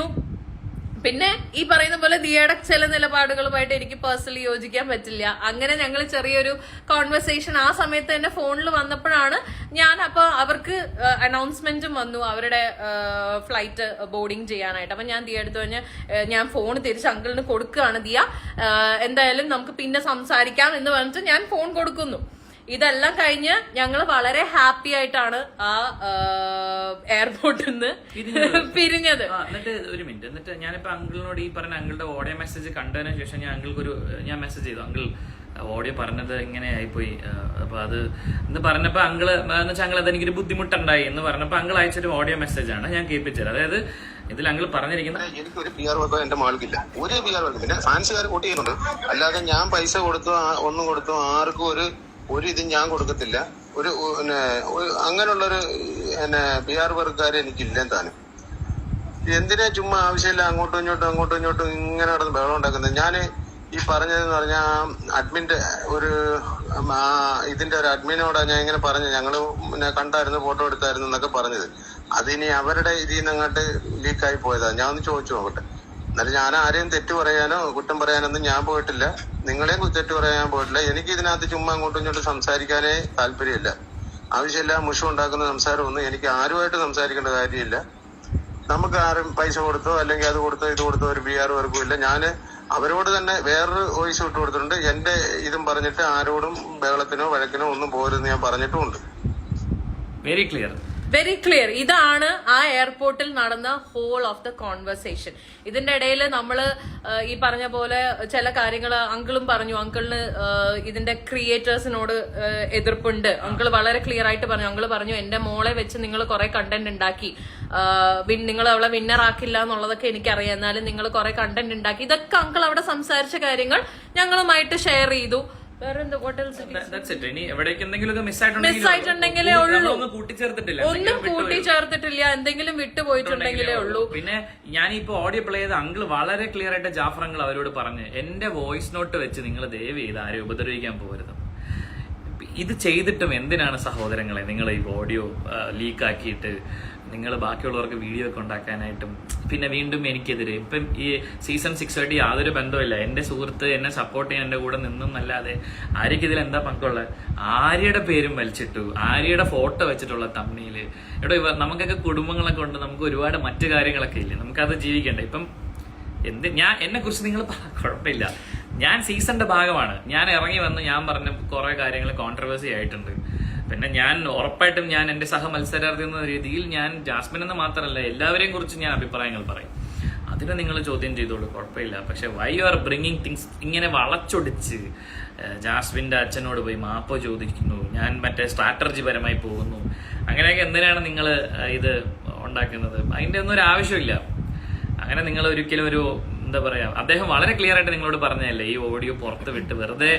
പിന്നെ ഈ പറയുന്ന പോലെ ദിയയുടെ ചില നിലപാടുകളുമായിട്ട് എനിക്ക് പേഴ്സണലി യോജിക്കാൻ പറ്റില്ല. അങ്ങനെ ഞങ്ങൾ ചെറിയൊരു കോൺവെർസേഷൻ ആ സമയത്ത് തന്നെ ഫോണിൽ വന്നപ്പോഴാണ് ഞാൻ അപ്പൊ അവർക്ക് അനൗൺസ്മെന്റും വന്നു അവരുടെ ഫ്ലൈറ്റ് ബോർഡിങ് ചെയ്യാനായിട്ട്. അപ്പൊ ഞാൻ ദിയ എടുത്തു കഴിഞ്ഞാൽ ഞാൻ ഫോൺ തിരിച്ച് അങ്കിളിന് കൊടുക്കുകയാണ്, ദിയ എന്തായാലും നമുക്ക് പിന്നെ സംസാരിക്കാം എന്ന് പറഞ്ഞിട്ട് ഞാൻ ഫോൺ കൊടുക്കുന്നു. ഇതെല്ലാം കഴിഞ്ഞ് ഞങ്ങൾ വളരെ ഹാപ്പി ആയിട്ടാണ് ആ എയർപോർട്ടിൽ നിന്ന് പിരിഞ്ഞത്. എന്നിട്ട് ഒരു മിനിറ്റ്, എന്നിട്ട് ഞാനിപ്പോ അങ്കിളിനോട് ഈ പറഞ്ഞ അങ്കിളുടെ ഓഡിയോ മെസ്സേജ് കണ്ടതിന് ശേഷം ഞാൻ മെസ്സേജ് ചെയ്തു, അങ്കിൾ ഓഡിയോ പറഞ്ഞത് ഇങ്ങനെ ആയിപ്പോയി, അപ്പൊ അത് എന്ന് പറഞ്ഞപ്പോ അങ്കിള് എന്ന് വെച്ചാൽ അങ്കിൾ അതെനിക്കൊരു ബുദ്ധിമുട്ടുണ്ടായി എന്ന് പറഞ്ഞപ്പോ അങ്കിൾ അയച്ചൊരു ഓഡിയോ മെസ്സേജ് ആണ് ഞാൻ കേൾപ്പിച്ചത്. അതായത് ഇതിൽ അങ്കിൾ പറഞ്ഞിരിക്കുന്നത് എനിക്ക് ഒരു PR വർക്കോ എന്റെ മകൾക്കില്ല, ഒരു PR വർക്കും. പിന്നെ ഫാൻസുകാർ കൂട്ടി ചെയ്യുന്നുണ്ട്, അല്ലാതെ ഞാൻ പൈസ കൊടുത്തു ഒന്നും കൊടുത്തു ആർക്കും ഒരു ഇത് ഞാൻ കൊടുക്കത്തില്ല. അങ്ങനെയുള്ളൊരു PR വർക്കാര് എനിക്കില്ലെന്ന് താനും. എന്തിനാ ചുമ്മാ ആവശ്യമില്ല അങ്ങോട്ടും ഇങ്ങോട്ടും ഇങ്ങനെ നടന്ന് ബഹളം ഉണ്ടാക്കുന്നത്. ഞാൻ ഈ പറഞ്ഞതെന്ന് പറഞ്ഞാൽ അഡ്മിന്റെ ഇതിന്റെ ഒരു അഡ്മിനോടാ ഞാൻ ഇങ്ങനെ പറഞ്ഞു, ഞങ്ങള് കണ്ടായിരുന്നു ഫോട്ടോ എടുത്തായിരുന്നു എന്നൊക്കെ പറഞ്ഞത്. അതിനി അവരുടെ ഇതിൽ നിന്ന് അങ്ങോട്ട് ലീക്കായി പോയതാ. ഞാൻ ഒന്ന് ചോദിച്ചു നോക്കട്ടെ. എന്നാലും ഞാൻ ആരെയും തെറ്റു പറയാനോ കുറ്റം പറയാനൊന്നും ഞാൻ പോയിട്ടില്ല, നിങ്ങളെയും തെറ്റു പറയാൻ പോയിട്ടില്ല. എനിക്ക് ഇതിനകത്ത് ചുമ്മാ അങ്ങോട്ടും ഇങ്ങോട്ടും സംസാരിക്കാനേ താല്പര്യമില്ല. ആവശ്യമില്ല മുഷം ഉണ്ടാക്കുന്ന സംസാരമൊന്നും എനിക്ക് ആരുമായിട്ട് സംസാരിക്കേണ്ട കാര്യമില്ല. നമുക്ക് ആരും പൈസ കൊടുത്തോ അല്ലെങ്കിൽ അത് കൊടുത്തോ ഇത് കൊടുത്തോ ഒരു PR വർക്കും ഇല്ല. ഞാന് അവരോട് തന്നെ വേറൊരു വോയിസ് വിട്ടു കൊടുത്തിട്ടുണ്ട്. എന്റെ ഇതും പറഞ്ഞിട്ട് ആരോടും ബഹളത്തിനോ വഴക്കിനോ ഒന്നും പോരുന്ന് ഞാൻ പറഞ്ഞിട്ടുമുണ്ട്. Very clear. ഇതാണ് ആ എയർപോർട്ടിൽ നടന്ന ഹോൾ ഓഫ് ദ കോൺവെർസേഷൻ. ഇതിന്റെ ഇടയിൽ നമ്മള് ഈ പറഞ്ഞ പോലെ ചില കാര്യങ്ങൾ അങ്കിളും പറഞ്ഞു, അങ്കിളിന് ഇതിന്റെ ക്രിയേറ്റേഴ്സിനോട് എതിർപ്പുണ്ട്. അങ്കിള് വളരെ ക്ലിയർ ആയിട്ട് പറഞ്ഞു. അങ്കിള് പറഞ്ഞു എന്റെ മോളെ വെച്ച് നിങ്ങൾ കുറെ കണ്ടന്റ് ഉണ്ടാക്കി, നിങ്ങൾ അവളെ വിന്നർ ആക്കില്ല എന്നുള്ളതൊക്കെ എനിക്കറിയാം, എന്നാലും നിങ്ങൾ കുറെ കണ്ടന്റ് ഉണ്ടാക്കി. ഇതൊക്കെ അങ്കിൾ അവിടെ സംസാരിച്ച കാര്യങ്ങൾ ഞങ്ങളുമായിട്ട് ഷെയർ ചെയ്തു. മിസ്സായിട്ടുണ്ടെങ്കിലേ ഉള്ളൂ, ഒന്നും കൂട്ടിച്ചേർത്തിട്ടില്ല, എന്തെങ്കിലും വിട്ടുപോയിട്ടുണ്ടെങ്കിലേ ഉള്ളൂ. പിന്നെ ഞാനിപ്പോ ഓഡിയോ പ്ലേ ചെയ്ത അങ്കിൾ വളരെ ക്ലിയർ ആയിട്ട് ജാഫർ അങ്കിൾ അവരോട് പറഞ്ഞ് എന്റെ വോയിസ് നോട്ട് വെച്ച് നിങ്ങൾ ദയവ് ചെയ്ത് ആരും ഉപദ്രവിക്കാൻ പോകരുത്. ഇത് ചെയ്തിട്ടും എന്തിനാണ് സഹോദരങ്ങളെ നിങ്ങൾ ഈ ഓഡിയോ ലീക്കാക്കിയിട്ട് നിങ്ങൾ ബാക്കിയുള്ളവർക്ക് വീഡിയോ ഒക്കെ ഉണ്ടാക്കാനായിട്ടും പിന്നെ വീണ്ടും എനിക്കെതിരെ ഇപ്പം ഈ സീസൺ 6 ആയിട്ട് യാതൊരു ബന്ധമില്ല. എന്റെ സുഹൃത്ത് എന്നെ സപ്പോർട്ട് ചെയ്യാൻ എന്റെ കൂടെ നിന്നല്ലാതെ ആര്യക്ക് ഇതിൽ എന്താ പങ്കുള്ളത്? ആര്യയുടെ പേരും വലിച്ചിട്ടു, ആര്യയുടെ ഫോട്ടോ വെച്ചിട്ടുള്ള തമ്മില്. ഇവിടെ നമുക്കൊക്കെ കുടുംബങ്ങളൊക്കെ ഉണ്ട്, നമുക്ക് ഒരുപാട് മറ്റു കാര്യങ്ങളൊക്കെ ഇല്ലേ, നമുക്കത് ജീവിക്കണ്ടേ? ഇപ്പം എന്നെ കുറിച്ച് നിങ്ങൾ കുഴപ്പമില്ല, ഞാൻ സീസണിന്റെ ഭാഗമാണ്. ഞാൻ ഇറങ്ങി വന്ന് ഞാൻ പറഞ്ഞ കുറെ കാര്യങ്ങൾ കോൺട്രവേഴ്സി ആയിട്ടുണ്ട്. പിന്നെ ഞാൻ ഉറപ്പായിട്ടും ഞാൻ എന്റെ സഹ മത്സരാർത്ഥി എന്ന രീതിയിൽ ഞാൻ ജാസ്മിൻ എന്ന് മാത്രമല്ല എല്ലാവരെയും കുറിച്ച് ഞാൻ അഭിപ്രായങ്ങൾ പറയും. അതിനെ നിങ്ങൾ ചോദ്യം ചെയ്തോളൂ, കുഴപ്പമില്ല. പക്ഷെ why you are bringing things ഇങ്ങനെ വളച്ചൊടിച്ച് ജാസ്മിന്റെ അച്ഛനോട് പോയി മാപ്പ് ചോദിക്കുന്നു, ഞാൻ മറ്റേ സ്ട്രാറ്റജി പരമായി പോകുന്നു, അങ്ങനെയൊക്കെ എന്തിനാണ് നിങ്ങൾ ഇത് ഉണ്ടാക്കുന്നത്. അതിന്റെ ഒന്നും ഒരു ആവശ്യമില്ല. അങ്ങനെ നിങ്ങൾ ഒരിക്കലും ഒരു എന്താ പറയാ, അദ്ദേഹം വളരെ ക്ലിയർ ആയിട്ട് നിങ്ങളോട് പറഞ്ഞതല്ലേ ഈ ഓഡിയോ പുറത്ത് വിട്ട് വെറുതെ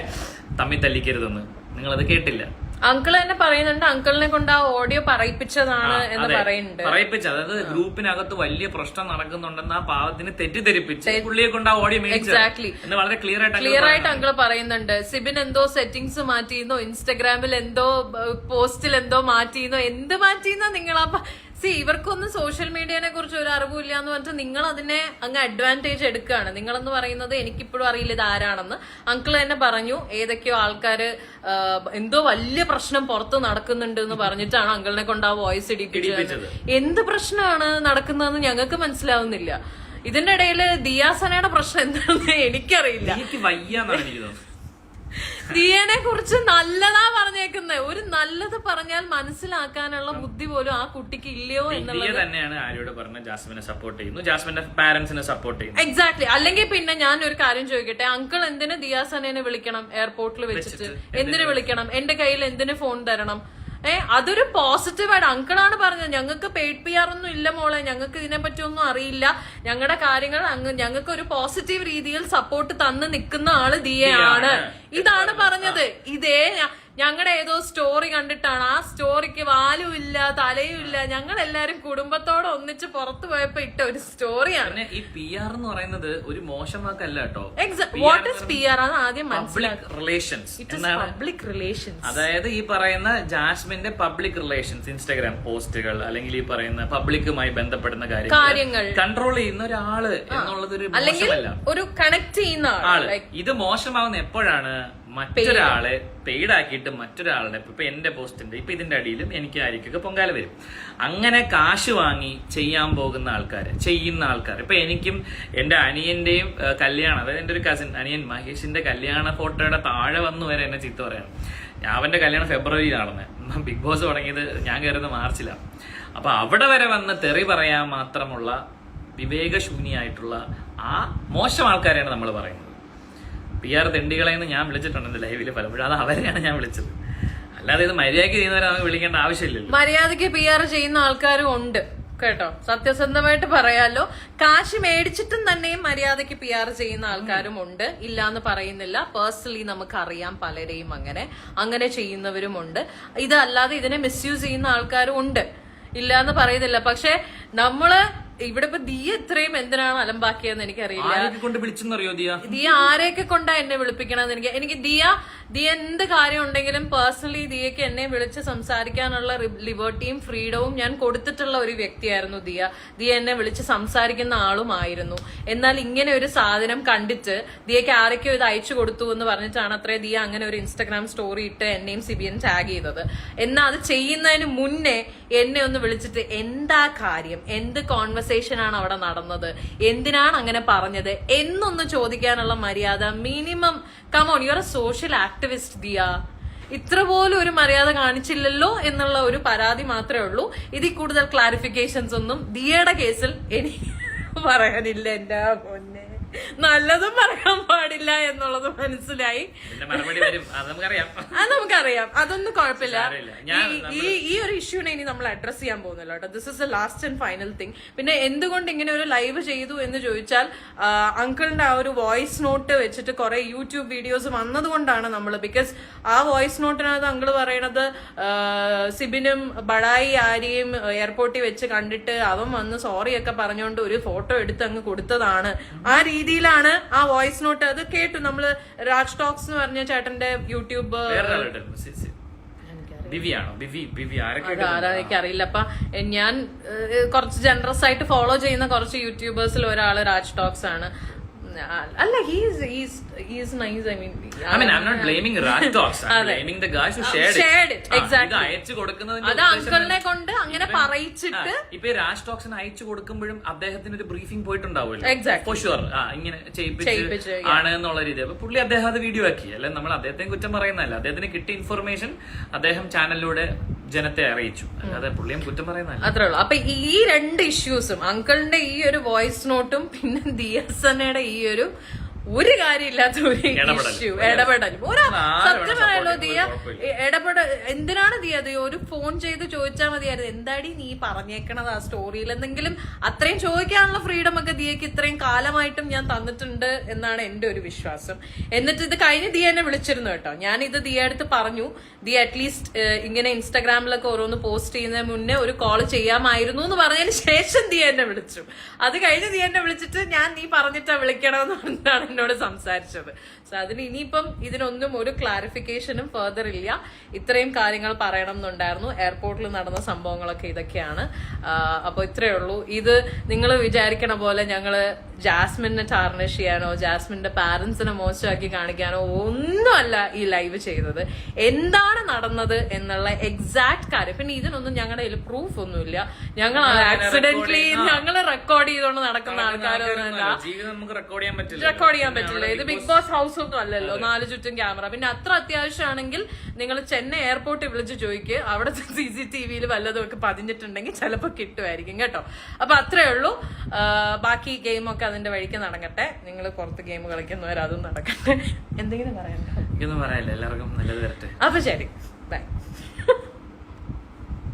തമ്മിൽ തല്ലിക്കരുതെന്ന്. നിങ്ങളത് കേട്ടില്ല. അങ്കിൾ തന്നെ പറയുന്നുണ്ട്, അങ്കിളിനെ കൊണ്ട് ആ ഓഡിയോ പറയിപ്പിച്ചതാണ് എന്ന് പറയുന്നുണ്ട്. പറയിപ്പിച്ചത്, അതായത് ഗ്രൂപ്പിനകത്ത് വലിയ പ്രശ്നം നടക്കുന്നുണ്ടെന്ന് ആ പാവത്തിന് തെറ്റിദ്ധരിപ്പിച്ച് പുള്ളിയെ കൊണ്ട് ആ ഓഡിയോ എക്സാക്ട്ലി എന്ന് വളരെ ക്ലിയർ ആയിട്ട് അങ്കിൾ പറയുന്നുണ്ട്. സിബിൻ എന്തോ സെറ്റിംഗ്സ് മാറ്റിയെന്നോ, ഇൻസ്റ്റഗ്രാമിൽ എന്തോ പോസ്റ്റിൽ എന്തോ മാറ്റിയെന്നോ, എന്ത് മാറ്റിയെന്നോ നിങ്ങൾ ഇവർക്കൊന്നും സോഷ്യൽ മീഡിയനെ കുറിച്ച് ഒരു അറിവില്ല എന്ന് പറഞ്ഞിട്ട് നിങ്ങൾ അതിനെ അങ്ങ് അഡ്വാൻറ്റേജ് എടുക്കുകയാണ്. നിങ്ങളെന്ന് പറയുന്നത് എനിക്കിപ്പോഴും അറിയില്ല ഇത് ആരാണെന്ന്. അങ്കിൾ തന്നെ പറഞ്ഞു ഏതൊക്കെയോ ആൾക്കാര് എന്തോ വലിയ പ്രശ്നം പുറത്ത് നടക്കുന്നുണ്ട് എന്ന് പറഞ്ഞിട്ടാണ് അങ്കിളിനെ കൊണ്ട് ആ വോയിസ് ഇടിപ്പിച്ചത്. എന്ത് പ്രശ്നമാണ് നടക്കുന്നതെന്ന് ഞങ്ങൾക്ക് മനസ്സിലാവുന്നില്ല. ഇതിന്റെ ഇടയിൽ ദിയാസനയുടെ പ്രശ്നം എന്താണെന്ന് എനിക്കറിയില്ല. ദിയനെ കുറിച്ച് നല്ലതാ പറഞ്ഞേക്കുന്നത്. ഒരു നല്ലത് പറഞ്ഞാൽ മനസ്സിലാക്കാനുള്ള ബുദ്ധി പോലും ആ കുട്ടിക്ക് ഇല്ലയോ എന്നുള്ളത് തന്നെയാണ് ആര്യോട് പറഞ്ഞ ജാസ്മിനെ സപ്പോർട്ട് ചെയ്യുന്നു, ജാസ്മിന്റെ പാരന്റ്സിനെ സപ്പോർട്ട് ചെയ്യുന്നു. എക്സാക്ട്ലി. അല്ലെങ്കിൽ പിന്നെ ഞാൻ ഒരു കാര്യം ചോദിക്കട്ടെ, അങ്കിൾ എന്തിന് ദിയാസനെ വിളിക്കണം എയർപോർട്ടിൽ വെച്ചിട്ട്? എന്തിനു വിളിക്കണം? എന്റെ കയ്യിൽ എന്തിനു ഫോൺ തരണം? അതൊരു പോസിറ്റീവായിട്ട് അങ്കിളാണ് പറഞ്ഞത്. ഞങ്ങൾക്ക് പെയ്ഡ് PR ഒന്നും ഇല്ല മോളെ, ഞങ്ങൾക്ക് ഇതിനെ പറ്റി ഒന്നും അറിയില്ല, ഞങ്ങളുടെ കാര്യങ്ങൾ ഞങ്ങൾക്ക് ഒരു പോസിറ്റീവ് രീതിയിൽ സപ്പോർട്ട് തന്ന് നിൽക്കുന്ന ആള് ദിയയാണ്. ഇതാണ് പറഞ്ഞത്. ഇതേ ഞങ്ങളുടെ ഏതോ സ്റ്റോറി കണ്ടിട്ടാണ്, ആ സ്റ്റോറിക്ക് വാലും ഇല്ല തലയും ഇല്ല, ഞങ്ങൾ എല്ലാരും കുടുംബത്തോടെ ഒന്നിച്ച് പുറത്തു പോയപ്പോ ഇട്ട ഒരു സ്റ്റോറിയാണ്. ഈ PR എന്ന് പറയുന്നത് ഒരു മോശം വാക്കല്ല കേട്ടോ. വാട്ട് ഈസ് PR ആണ് ആദ്യം പബ്ലിക് റിലേഷൻസ്. പബ്ലിക് റിലേഷൻസ് അതായത് ഈ പറയുന്ന ജാസ്മിന്റെ പബ്ലിക് റിലേഷൻസ്, ഇൻസ്റ്റാഗ്രാം പോസ്റ്റുകൾ അല്ലെങ്കിൽ ഈ പറയുന്ന പബ്ലിക്കുമായി ബന്ധപ്പെടുന്ന കാര്യങ്ങൾ കൺട്രോൾ ചെയ്യുന്ന ഒരാള് എന്നുള്ളത് ഒരു മോശമല്ല, ഒരു കണക്ട് ചെയ്യുന്ന ആള്. ഇത് മോശമാവുന്ന എപ്പോഴാണ് മറ്റൊരാളെ പെയ്ഡാക്കിയിട്ട് മറ്റൊരാളുടെ, ഇപ്പൊ എന്റെ പോസ്റ്റിന്റെ ഇപ്പൊ ഇതിന്റെ അടിയിലും എനിക്ക് ആയിരിക്കൊക്കെ പൊങ്കാല വരും. അങ്ങനെ കാശ് വാങ്ങി ചെയ്യാൻ പോകുന്ന ആൾക്കാര്, ചെയ്യുന്ന ആൾക്കാർ. ഇപ്പൊ എനിക്കും എന്റെ അനിയന്റെയും കല്യാണം, അതായത് എന്റെ ഒരു കസിൻ അനിയൻ മഹേഷിന്റെ കല്യാണ ഫോട്ടോയുടെ താഴെ വന്നു വരെ എന്നെ ചീത്ത പറയണം. അവന്റെ കല്യാണം ഫെബ്രുവരി നടന്നത്, ബിഗ് ബോസ് തുടങ്ങിയത് ഞാൻ കയറുന്ന മാർച്ചിലാണ്. അപ്പൊ അവിടെ വരെ വന്ന് തെറി പറയാൻ മാത്രമുള്ള വിവേകശൂന്യായിട്ടുള്ള ആ മോശം ആൾക്കാരെയാണ് നമ്മൾ പറയുന്നത്. PR തെണ്ടികളെന്ന് ഞാൻ വിളിച്ചിട്ടുണ്ട് എന്റെ ലൈവില് പലപ്പോഴും. അത് അവരെയാണ് ഞാൻ വിളിച്ചത്, അല്ലാതെ ഇത് മര്യാദയ്ക്ക് ചെയ്യുന്നവരെ നമുക്ക് വിളിക്കേണ്ട ആവശ്യമില്ലല്ലോ. മര്യാദയ്ക്ക് PR ചെയ്യുന്ന ആൾക്കാരും ഉണ്ട് കേട്ടോ, സത്യസന്ധമായിട്ട് പറയാലോ. കാശ് മേടിച്ചിട്ടും തന്നെയും മര്യാദയ്ക്ക് PR ചെയ്യുന്ന ആൾക്കാരും ഉണ്ട്, ഇല്ലാന്ന് പറയുന്നില്ല. പേഴ്സണലി നമുക്കറിയാം പലരെയും അങ്ങനെ ചെയ്യുന്നവരുമുണ്ട്. ഇതല്ലാതെ ഇതിനെ മിസ്യൂസ് ചെയ്യുന്ന ആൾക്കാരും ഉണ്ട്, ഇല്ലാന്ന് പറയുന്നില്ല. പക്ഷെ നമ്മള് ഇവിടെ ഇപ്പൊ ദിയ ഇത്രയും എന്തിനാണ് അലമ്പാക്കിയെന്ന് എനിക്കറിയില്ല. ദിയ ആരെയൊക്കെ കൊണ്ടാ എന്നെ വിളിപ്പിക്കണമെന്ന് എനിക്ക് ദിയ എന്ത് കാര്യം ഉണ്ടെങ്കിലും പേഴ്സണലി ദിയക്ക് എന്നെ വിളിച്ച് സംസാരിക്കാനുള്ള ലിബർട്ടിയും ഫ്രീഡവും ഞാൻ കൊടുത്തിട്ടുള്ള ഒരു വ്യക്തിയായിരുന്നു ദിയ എന്നെ വിളിച്ച് സംസാരിക്കുന്ന ആളുമായിരുന്നു. എന്നാൽ ഇങ്ങനെ ഒരു സാധനം കണ്ടിട്ട് ദിയക്ക് ആരൊക്കെയോ ഇത് അയച്ചു കൊടുത്തു എന്ന് പറഞ്ഞിട്ടാണ് അത്രേ ദിയ അങ്ങനെ ഒരു ഇൻസ്റ്റാഗ്രാം സ്റ്റോറി ഇട്ട് എന്നെയും സിബിയൻ ടാഗ് ചെയ്തത്. എന്നാൽ അത് ചെയ്യുന്നതിന് മുന്നേ എന്നെ ഒന്ന് വിളിച്ചിട്ട് എന്താ കാര്യം, എന്ത് കോൺവെർസേഷൻ ആണ് അവിടെ നടന്നത്, എന്തിനാണ് അങ്ങനെ പറഞ്ഞത് എന്നൊന്ന് ചോദിക്കാനുള്ള മര്യാദ minimum. Come on, you are A social activist Diya. ഇത്ര പോലും ഒരു മര്യാദ കാണിച്ചില്ലല്ലോ എന്നുള്ള ഒരു പരാതി മാത്രമേ ഉള്ളൂ. ഇതിൽ കൂടുതൽ ക്ലാരിഫിക്കേഷൻസ് ഒന്നും ദിയയുടെ കേസിൽ എനിക്ക് പറയാനില്ല. എന്റെ പൊന്നെ, നല്ലതും പറയാൻ പാടില്ല എന്നുള്ളത് മനസ്സിലായി. അത് നമുക്കറിയാം, അതൊന്നും കുഴപ്പമില്ല. ഈ ഒരു ഇഷ്യൂനെ ഇനി നമ്മൾ അഡ്രസ് ചെയ്യാൻ പോകുന്നല്ലോ കേട്ടോ. This is the last and final thing. പിന്നെ എന്തുകൊണ്ട് ഇങ്ങനെ ഒരു ലൈവ് ചെയ്തു എന്ന് ചോദിച്ചാൽ, അങ്കിളിന്റെ ആ ഒരു വോയിസ് നോട്ട് വെച്ചിട്ട് കുറെ യൂട്യൂബ് വീഡിയോസ് വന്നതുകൊണ്ടാണ് നമ്മൾ. ബിക്കോസ് ആ വോയിസ് നോട്ടിനകത്ത് അങ്കിള് പറയണത് സിബിനും ബഡായി ആരെയും എയർപോർട്ടിൽ വെച്ച് കണ്ടിട്ട് അവൻ വന്ന് സോറി ഒക്കെ പറഞ്ഞുകൊണ്ട് ഒരു ഫോട്ടോ എടുത്ത് അങ്ങ് കൊടുത്തതാണ്. ആ രീതിയിലാണ് ആ വോയിസ് നോട്ട്. അത് കേട്ടു നമ്മള്. രാജ് ടോക്സ് എന്ന് പറഞ്ഞ ചേട്ടന്റെ യൂട്യൂബ് എനിക്കറിയില്ല. അപ്പൊ ഞാൻ കുറച്ച് ജനറസ് ആയിട്ട് ഫോളോ ചെയ്യുന്ന കുറച്ച് യൂട്യൂബേഴ്സിൽ ഒരാള് രാജ് ടോക്സ് ആണ്. അല്ല, he's nice. I mean, I'm not blaming Raj Talks. I'm blaming the guys who shared it. Exactly. അയച്ചു കൊടുക്കുന്നതിന്റെ അത് അങ്കിളിനെ കൊണ്ട് അങ്ങനെ പറയിച്ചിട്ട് ഇപ്പൊ രാജ് ടോക്സിന് അയച്ചു കൊടുക്കുമ്പോഴും അദ്ദേഹത്തിന് ഒരു ബ്രീഫിംഗ് പോയിട്ടുണ്ടാവുമല്ലോ. Exactly. ഫോർ ഷുവർ ഇങ്ങനെ ചെയ്യിപ്പിച്ച് ആണ് എന്നുള്ള രീതി. അപ്പൊ പുള്ളി അദ്ദേഹം അത് വീഡിയോ ആക്കി. അല്ലെ നമ്മൾ അദ്ദേഹത്തെ കുറ്റം പറയുന്നതല്ല. അദ്ദേഹത്തിന് കിട്ടിയ ഇൻഫർമേഷൻ അദ്ദേഹം ചാനലിലൂടെ ജനത്തെ അറിയിച്ചു, അല്ലാതെ പുള്ളിയും കുറ്റം പറയുന്നതല്ല. അത്രേ ഉള്ളൂ. അപ്പൊ ഈ രണ്ട് ഇഷ്യൂസും, അങ്കിളിന്റെ ഈ ഒരു വോയിസ് നോട്ടും പിന്നെ ദിയസനയുടെ ഈ ഒരു ഒരു കാര്യമില്ലാത്ത ഒരു ഇഷ്യൂ ഇടപെടലും സത്യം പറയാലോ ദിയ എന്തിനാണ് ദിയ അത് ഒരു ഫോൺ ചെയ്ത് ചോദിച്ചാൽ മതിയായിരുന്നു എന്താടി നീ പറഞ്ഞേക്കണത് ആ സ്റ്റോറിയിൽ എന്തെങ്കിലും അത്രയും ചോദിക്കാനുള്ള ഫ്രീഡം ഒക്കെ ദിയക്ക് ഇത്രയും കാലമായിട്ടും ഞാൻ തന്നിട്ടുണ്ട് എന്നാണ് എന്റെ ഒരു വിശ്വാസം. എന്നിട്ട് ഇത് കഴിഞ്ഞ് ദിയ എന്നെ വിളിച്ചിരുന്നു കേട്ടോ. ഞാൻ ഇത് ദിയ അടുത്ത് പറഞ്ഞു, ദിയ അറ്റ്ലീസ്റ്റ് ഇങ്ങനെ ഇൻസ്റ്റാഗ്രാമിലൊക്കെ ഓരോന്ന് പോസ്റ്റ് ചെയ്യുന്നതിന് മുന്നേ ഒരു കോൾ ചെയ്യാമായിരുന്നു എന്ന് പറഞ്ഞതിന് ശേഷം ദിയ എന്നെ വിളിച്ചു. അത് കഴിഞ്ഞ് ദിയ എന്നെ വിളിച്ചിട്ട് ഞാൻ നീ പറഞ്ഞിട്ടാ വിളിക്കണമെന്ന് പറഞ്ഞാണ് എന്നോട് സംസാരിച്ചത്. സോ അതിന് ഇനിയിപ്പം ഇതിനൊന്നും ഒരു ക്ലാരിഫിക്കേഷനും ഫർദർ ഇല്ല. ഇത്രയും കാര്യങ്ങൾ പറയണം എന്നുണ്ടായിരുന്നു. എയർപോർട്ടിൽ നടന്ന സംഭവങ്ങളൊക്കെ ഇതൊക്കെയാണ്. അപ്പൊ ഇത്രയേ ഉള്ളൂ. ഇത് നിങ്ങൾ വിചാരിക്കണ പോലെ ഞങ്ങള് ജാസ്മിനെ ടാർണിഷ് ചെയ്യാനോ ജാസ്മിന്റെ പാരന്റ്സിനെ മോശമാക്കി കാണിക്കാനോ ഒന്നുമല്ല ഈ ലൈവ് ചെയ്തത്. എന്താണ് നടന്നത് എന്നുള്ള എക്സാക്ട് കാര്യം. പിന്നെ ഇതിനൊന്നും ഞങ്ങളുടെ കയ്യിൽ പ്രൂഫ് ഒന്നുമില്ല. ഞങ്ങൾ ആക്സിഡന്റലി ഞങ്ങള് റെക്കോർഡ് ചെയ്തുകൊണ്ട് നടക്കുന്ന ആൾക്കാരൊന്നുമല്ല. റെക്കോർഡ് ചെയ്യാൻ പറ്റില്ല. ഇത് ബിഗ് ബോസ് ഹൗസ് ഒന്നും അല്ലല്ലോ, 4 ചുറ്റും ക്യാമറ. പിന്നെ അത്ര അത്യാവശ്യമാണെങ്കിൽ നിങ്ങൾ ചെന്നൈ എയർപോർട്ടിൽ വിളിച്ച് ചോദിക്കുക. അവിടെ CCTV വല്ലതും ഒക്കെ പതിഞ്ഞിട്ടുണ്ടെങ്കിൽ ചിലപ്പോൾ കിട്ടുമായിരിക്കും കേട്ടോ. അപ്പൊ അത്രേ ഉള്ളൂ. ബാക്കി ഗെയിമൊക്കെ അതിന്റെ വഴിക്ക് നടക്കട്ടെ. നിങ്ങൾ പുറത്ത് ഗെയിം കളിക്കുന്നവർ അതും നടക്കട്ടെ. എന്തെങ്കിലും പറയണ്ടോ? ഒന്നും പറയാനില്ല. എല്ലാവർക്കും നല്ലത് വരട്ടെ. അപ്പൊ ശരി, ബൈ.